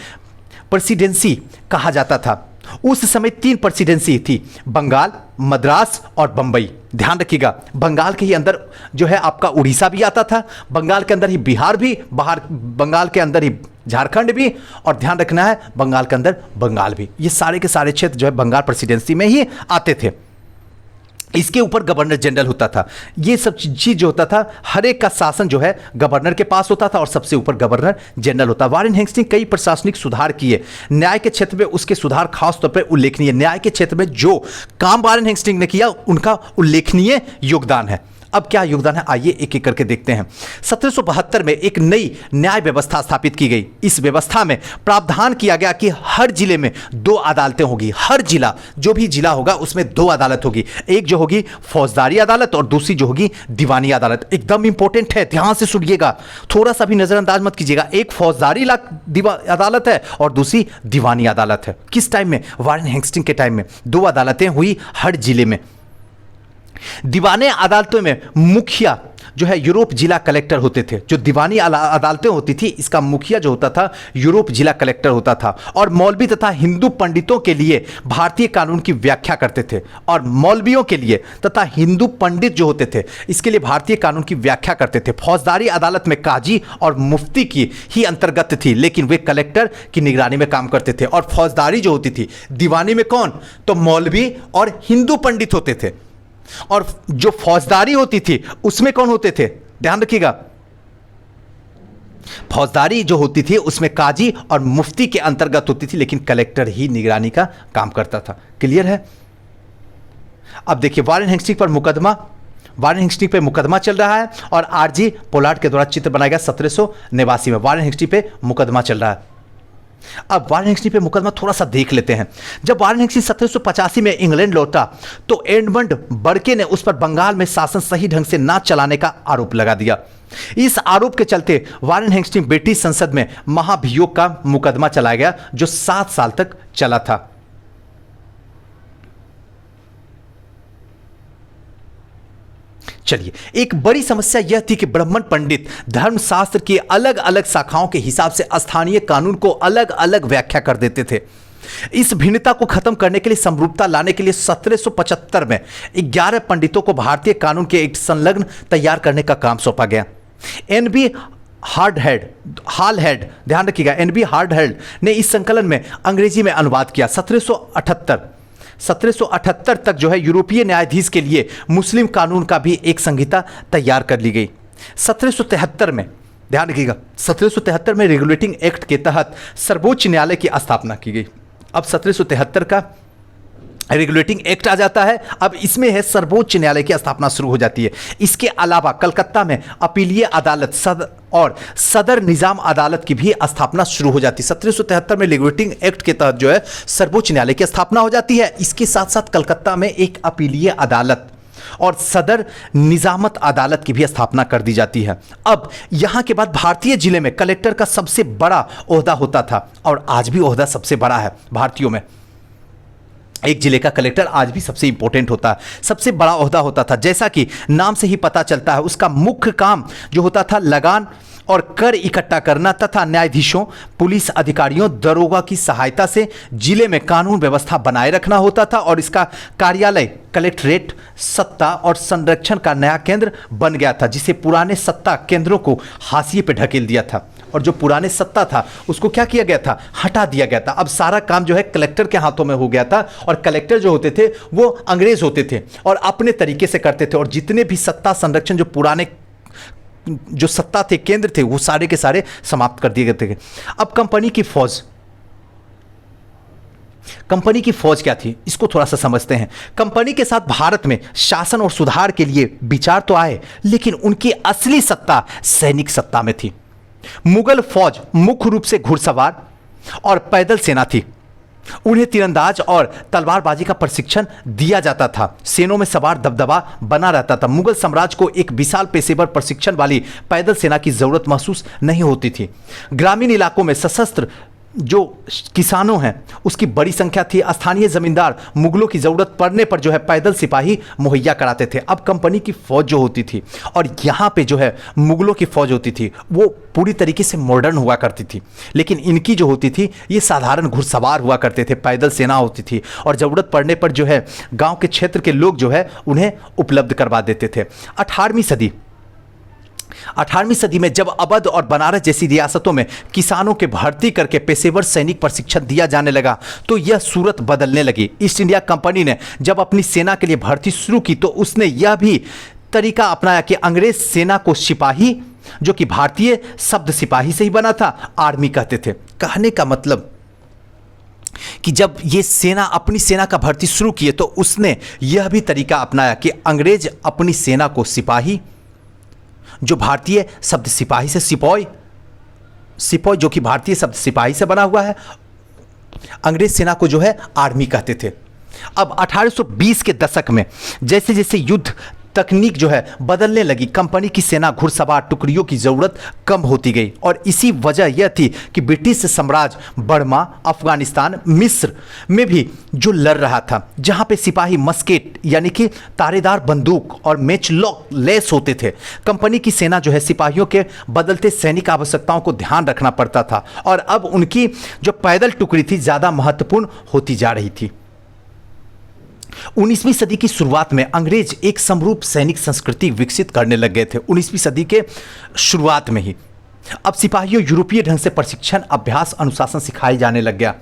प्रेसिडेंसी कहा जाता था। उस समय 3 प्रेसिडेंसी थी, बंगाल, मद्रास और बंबई। ध्यान रखिएगा, बंगाल के ही अंदर जो है आपका उड़ीसा भी आता था, बंगाल के अंदर ही बिहार भी, बाहर बंगाल के अंदर ही झारखंड भी, और ध्यान रखना है बंगाल के अंदर बंगाल भी। ये सारे के सारे क्षेत्र जो है बंगाल प्रेसिडेंसी में ही आते थे। इसके ऊपर गवर्नर जनरल होता था। ये सब चीज जो होता था, हर एक का शासन जो है गवर्नर के पास होता था और सबसे ऊपर गवर्नर जनरल होता। वारेन हेस्टिंग कई प्रशासनिक सुधार किए। न्याय के क्षेत्र में उसके सुधार खास तौर पर उल्लेखनीय। न्याय के क्षेत्र में जो काम वारेन हेस्टिंग ने किया उनका उल्लेखनीय योगदान है। अब क्या योगदान है, आइए एक एक करके देखते हैं। 1772 में एक नई न्याय व्यवस्था स्थापित की गई। इस व्यवस्था में प्रावधान किया गया कि हर जिले में 2 अदालतें होगी। हर जिला, जो भी जिला होगा उसमें 2 अदालत होगी। एक जो होगी फौजदारी अदालत और दूसरी जो होगी दीवानी अदालत। एकदम इंपॉर्टेंट है, ध्यान से सुनिएगा, थोड़ा सा भी नजरअंदाज मत कीजिएगा। एक फौजदारी अदालत है और दूसरी दीवानी अदालत है। किस टाइम में? वारेन हेस्टिंग के टाइम में 2 अदालतें हुई हर जिले में। दीवाने अदालतों में मुखिया जो है यूरोप जिला कलेक्टर होते थे। जो दीवानी अदालतें होती थी, इसका मुखिया जो होता था यूरोप जिला कलेक्टर होता था। और मौलवी तथा हिंदू पंडितों के लिए भारतीय कानून की व्याख्या करते थे। और मौलवियों के लिए तथा हिंदू पंडित जो होते थे, इसके लिए भारतीय कानून की व्याख्या करते थे। फौजदारी अदालत में काजी और मुफ्ती की ही अंतर्गत थी, लेकिन वे कलेक्टर की निगरानी में काम करते थे। और फौजदारी जो होती थी, दीवानी में कौन, तो मौलवी और हिंदू पंडित होते थे। और जो फौजदारी होती थी उसमें कौन होते थे, ध्यान रखिएगा, फौजदारी जो होती थी उसमें काजी और मुफ्ती के अंतर्गत होती थी, लेकिन कलेक्टर ही निगरानी का काम करता था। क्लियर है? अब देखिए, वारेन हेस्टिंग्स पर मुकदमा, वारेन हेस्टिंग्स पे मुकदमा चल रहा है और आरजी पोलार्ड के द्वारा चित्र बनाया गया 1789 में वारेन हेस्टिंग्स पे मुकदमा चल रहा है। अब वारेन हेस्टिंग्स पे मुकदमा थोड़ा सा देख लेते हैं। जब वारेन हेस्टिंग्स 1785 में इंग्लैंड लौटा तो एडमंड बर्के ने उस पर बंगाल में शासन सही ढंग से ना चलाने का आरोप लगा दिया। इस आरोप के चलते वारेन हेस्टिंग्स ब्रिटिश संसद में महाभियोग का मुकदमा चलाया गया, जो 7 साल तक चला था। चलिए, एक बड़ी समस्या यह थी कि ब्राह्मण पंडित धर्मशास्त्र की अलग अलग शाखाओं के हिसाब से स्थानीय कानून को अलग अलग व्याख्या कर देते थे। इस भिन्नता को खत्म करने के लिए, समरूपता लाने के लिए 1775 में 11 पंडितों को भारतीय कानून के एक संलग्न तैयार करने का काम सौंपा गया। एनबी हालहेड, ध्यान रखिएगा, एनबी हालहेड ने इस संकलन में अंग्रेजी में अनुवाद किया। 1778 तक जो है यूरोपीय न्यायाधीश के लिए मुस्लिम कानून का भी एक संहिता तैयार कर ली गई। 1773 में, ध्यान रखिएगा, 1773 में रेगुलेटिंग एक्ट के तहत सर्वोच्च न्यायालय की स्थापना की गई। अब 1773 का रेगुलेटिंग एक्ट आ जाता है, अब इसमें है सर्वोच्च न्यायालय की स्थापना शुरू हो जाती है। इसके अलावा कलकत्ता में अपीलीय अदालत और सदर निजाम अदालत की भी स्थापना शुरू हो जाती है। 1773 में रेगुलेटिंग एक्ट के तहत जो है सर्वोच्च न्यायालय की स्थापना हो जाती है। इसके साथ साथ कलकत्ता में एक अपीलीय अदालत और सदर निजामत अदालत की भी स्थापना कर दी जाती है। अब यहां के बाद भारतीय जिले में कलेक्टर का सबसे बड़ा ओहदा होता था, और आज भी ओहदा सबसे बड़ा है भारतीयों में। एक जिले का कलेक्टर आज भी सबसे इंपॉर्टेंट होता है, सबसे बड़ा ओहदा होता था। जैसा कि नाम से ही पता चलता है, उसका मुख्य काम जो होता था लगान और कर इकट्ठा करना तथा न्यायाधीशों, पुलिस अधिकारियों, दरोगा की सहायता से जिले में कानून व्यवस्था बनाए रखना होता था। और इसका कार्यालय कलेक्ट्रेट सत्ता और संरक्षण का नया केंद्र बन गया था, जिसे पुराने सत्ता केंद्रों को हाशिए पे ढकेल दिया था। और जो पुराने सत्ता था उसको क्या किया गया था, हटा दिया गया था। अब सारा काम जो है कलेक्टर के हाथों में हो गया था, और कलेक्टर जो होते थे वो अंग्रेज होते थे और अपने तरीके से करते थे। और जितने भी सत्ता संरक्षण जो पुराने जो सत्ता थे, केंद्र थे, वो सारे के सारे समाप्त कर दिए गए थे। अब कंपनी की फौज क्या थी, इसको थोड़ा सा समझते हैं। कंपनी के साथ भारत में शासन और सुधार के लिए विचार तो आए, लेकिन उनकी असली सत्ता सैनिक सत्ता में थी। मुगल फौज मुख्य रूप से घुड़सवार और पैदल सेना थी। उन्हें तीरंदाज और तलवारबाजी का प्रशिक्षण दिया जाता था। सेनों में सवार दबदबा बना रहता था। मुगल साम्राज्य को एक विशाल पेशेवर प्रशिक्षण वाली पैदल सेना की जरूरत महसूस नहीं होती थी। ग्रामीण इलाकों में सशस्त्र जो किसानों हैं उसकी बड़ी संख्या थी। स्थानीय जमींदार मुगलों की जरूरत पड़ने पर जो है पैदल सिपाही मुहैया कराते थे। अब कंपनी की फौज जो होती थी और यहाँ पे जो है मुगलों की फौज होती थी, वो पूरी तरीके से मॉडर्न हुआ करती थी, लेकिन इनकी जो होती थी ये साधारण घुड़सवार हुआ करते थे, पैदल सेना होती थी। और ज़रूरत पड़ने पर जो है गाँव के क्षेत्र के लोग जो है उन्हें उपलब्ध करवा देते थे। 18वीं सदी में जब अवध और बनारस जैसी रियासतों में किसानों के भर्ती करके पेशेवर सैनिक प्रशिक्षण दिया जाने लगा तो यह सूरत बदलने लगी। ईस्ट इंडिया कंपनी ने जब अपनी सेना के लिए भर्ती शुरू की तो उसने यह भी तरीका अपनाया कि अंग्रेज सेना को सिपाही, जो कि भारतीय शब्द सिपाही से ही बना था, आर्मी कहते थे। कहने का मतलब कि जब ये सेना अपनी सेना का भर्ती शुरू किए तो उसने यह भी तरीका अपनाया कि अंग्रेज अपनी सेना को सिपाही, जो भारतीय शब्द सिपाही से सिपॉय जो कि भारतीय शब्द सिपाही से बना हुआ है, अंग्रेज सेना को जो है आर्मी कहते थे। अब 1820 के दशक में जैसे जैसे युद्ध तकनीक जो है बदलने लगी, कंपनी की सेना घुड़सवार टुकड़ियों की जरूरत कम होती गई। और इसी वजह यह थी कि ब्रिटिश साम्राज्य बर्मा, अफगानिस्तान, मिस्र में भी जो लड़ रहा था, जहां पे सिपाही मस्केट यानी कि तारेदार बंदूक और मैचलॉक लेस होते थे। कंपनी की सेना जो है सिपाहियों के बदलते सैनिक आवश्यकताओं को ध्यान रखना पड़ता था और अब उनकी जो पैदल टुकड़ी थी ज्यादा महत्वपूर्ण होती जा रही थी। 19वीं सदी की शुरुआत में अंग्रेज एक समरूप सैनिक संस्कृति विकसित करने लग गए थे। 19वीं सदी के शुरुआत में ही अब सिपाहियों यूरोपीय ढंग से प्रशिक्षण, अभ्यास, अनुशासन सिखाए जाने लग गया।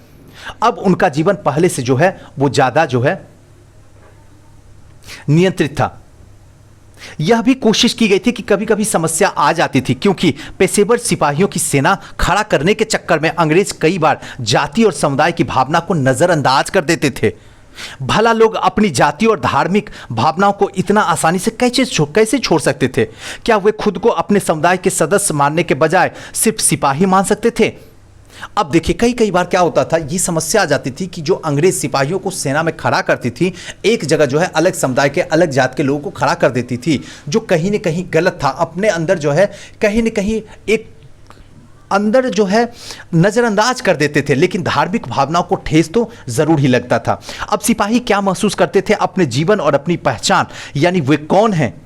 अब उनका जीवन पहले से जो है वो ज्यादा जो है नियंत्रित था। यह भी कोशिश की गई थी कि कभी कभी समस्या आ जाती थी, क्योंकि पेशेवर सिपाहियों की सेना खड़ा करने के चक्कर में अंग्रेज कई बार जाति और समुदाय की भावना को नजरअंदाज कर देते थे। भला लोग अपनी जाति और धार्मिक भावनाओं को इतना आसानी से कैसे छोड़ सकते थे? क्या वे खुद को अपने समुदाय के सदस्य मानने के बजाय सिर्फ सिपाही मान सकते थे? अब देखिए, कई बार क्या होता था, ये समस्या आ जाती थी कि जो अंग्रेज सिपाहियों को सेना में खड़ा करती थी, एक जगह जो है अलग समुदाय के, अलग जात के लोगों को खड़ा कर देती थी, जो कहीं ना कहीं गलत था। अपने अंदर जो है कहीं ना कहीं एक अंदर जो है नजरअंदाज कर देते थे, लेकिन धार्मिक भावनाओं को ठेस तो जरूर ही लगता था। अब सिपाही क्या महसूस करते थे? अपने जीवन और अपनी पहचान, यानी वे कौन हैं,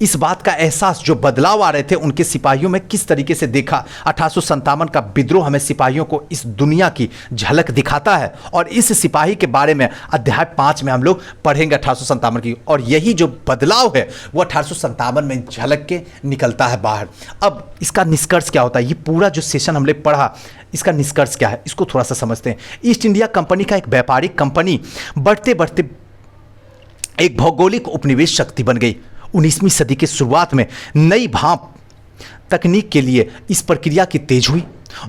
इस बात का एहसास, जो बदलाव आ रहे थे उनके सिपाहियों में किस तरीके से देखा। 1857 का विद्रोह हमें सिपाहियों को इस दुनिया की झलक दिखाता है और इस सिपाही के बारे में अध्याय 5 में हम लोग पढ़ेंगे 1857 की। और यही जो बदलाव है वो 1857 में झलक के निकलता है बाहर। अब इसका निष्कर्ष क्या होता है? ये पूरा जो सेशन हमने पढ़ा, इसका निष्कर्ष क्या है, इसको थोड़ा सा समझते हैं। ईस्ट इंडिया कंपनी का एक व्यापारिक कंपनी बढ़ते बढ़ते एक भौगोलिक उपनिवेश शक्ति बन गई। 19वीं सदी की शुरुआत में नई भाप तकनीक के लिए इस प्रक्रिया की तेज हुई।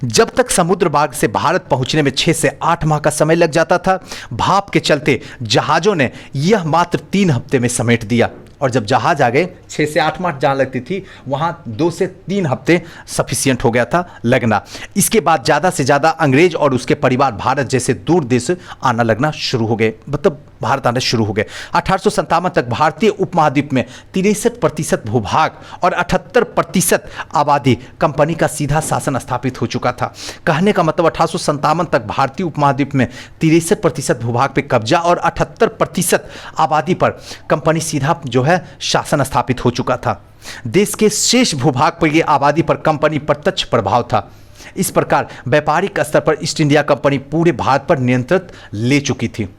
जब तक समुद्र मार्ग से भारत पहुंचने में 6 से 8 माह का समय लग जाता था, भाप के चलते जहाज़ों ने यह मात्र 3 हफ्ते में समेट दिया। और जब जहाज आ गए, 6 से 8 माह जहाँ लगती थी वहाँ 2 से 3 हफ्ते सफिशियंट हो गया था लगना। इसके बाद ज़्यादा से ज़्यादा अंग्रेज और उसके परिवार भारत जैसे दूर देश आना लगना शुरू हो गए, मतलब भारत आने शुरू हो गए। 1857 तक भारतीय उपमहाद्वीप में 63% भूभाग और 78% आबादी कंपनी का सीधा शासन स्थापित हो चुका था। कहने का मतलब 1857 तक भारतीय उपमहाद्वीप में 63% भूभाग पे कब्जा और 78% आबादी पर कंपनी सीधा जो है शासन स्थापित हो चुका था। देश के शेष भूभाग पर यह आबादी पर कंपनी प्रत्यक्ष प्रभाव था। इस प्रकार व्यापारिक स्तर पर ईस्ट इंडिया कंपनी पूरे भारत पर नियंत्रण ले चुकी थी।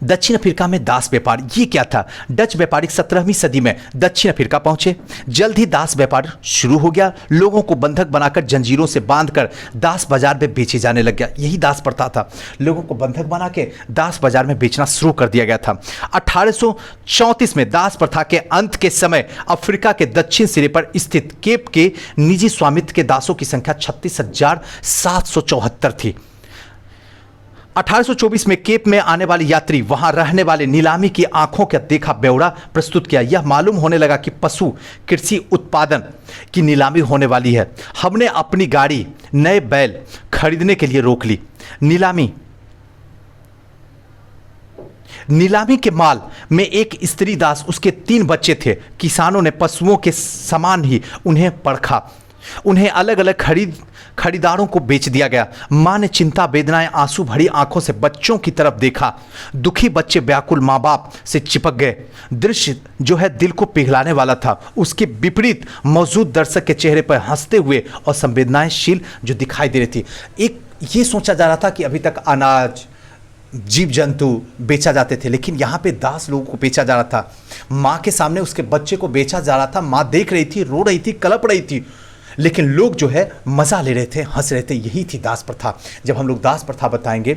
दक्षिण अफ्रीका में दास व्यापार, ये क्या था? डच व्यापारी 17वीं सदी में दक्षिण अफ्रीका पहुंचे। जल्द ही दास व्यापार शुरू हो गया। लोगों को बंधक बनाकर, जंजीरों से बांधकर दास बाजार में बेचे जाने लग गया। यही दास प्रथा था, लोगों को बंधक बना के दास बाजार में बेचना शुरू कर दिया गया था। 1834 में दास प्रथा के अंत के समय अफ्रीका के दक्षिण सिरे पर स्थित केप के निजी स्वामित्व के दासों की संख्या 36,774 थी। 1824 में केप में आने वाले यात्री वहां रहने वाले नीलामी की आंखों का देखा ब्यौरा प्रस्तुत किया। यह मालूम होने लगा कि पशु कृषि उत्पादन की नीलामी होने वाली है। हमने अपनी गाड़ी नए बैल खरीदने के लिए रोक ली। नीलामी के माल में एक स्त्री दास, उसके 3 बच्चे थे। किसानों ने पशुओं के समान ही उन्हें परखा। उन्हें अलग अलग खरीदारों को बेच दिया गया। मां ने चिंता, वेदनाएं, आंसू भरी आंखों से बच्चों की तरफ देखा। दुखी बच्चे व्याकुल मां बाप से चिपक गए। दृश्य जो है दिल को पिघलाने वाला था। उसके विपरीत मौजूद दर्शक के चेहरे पर हंसते हुए और संवेदनाशील जो दिखाई दे रही थी। एक ये सोचा जा रहा था कि अभी तक अनाज, जीव जंतु बेचा जाते थे, लेकिन यहाँ पे दास लोगों को बेचा जा रहा था। माँ के सामने उसके बच्चे को बेचा जा रहा था। माँ देख रही थी, रो रही थी, कलप रही थी, लेकिन लोग जो है मजा ले रहे थे, हंस रहे थे। यही थी दास प्रथा। जब हम लोग दास प्रथा बताएंगे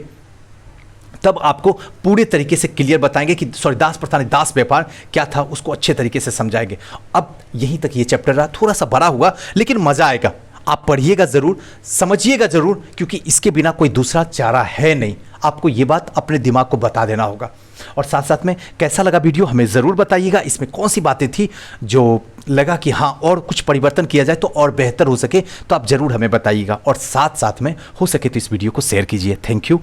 तब आपको पूरे तरीके से क्लियर बताएंगे कि दास प्रथा नहीं, दास व्यापार क्या था, उसको अच्छे तरीके से समझाएंगे। अब यहीं तक ये चैप्टर रहा, थोड़ा सा बड़ा हुआ लेकिन मजा आएगा। आप पढ़िएगा जरूर, समझिएगा जरूर, क्योंकि इसके बिना कोई दूसरा चारा है नहीं। आपको ये बात अपने दिमाग को बता देना होगा। और साथ साथ में कैसा लगा वीडियो हमें ज़रूर बताइएगा। इसमें कौन सी बातें थी जो लगा कि हाँ और कुछ परिवर्तन किया जाए तो और बेहतर हो सके, तो आप ज़रूर हमें बताइएगा। और साथ साथ में हो सके तो इस वीडियो को शेयर कीजिए। Thank you.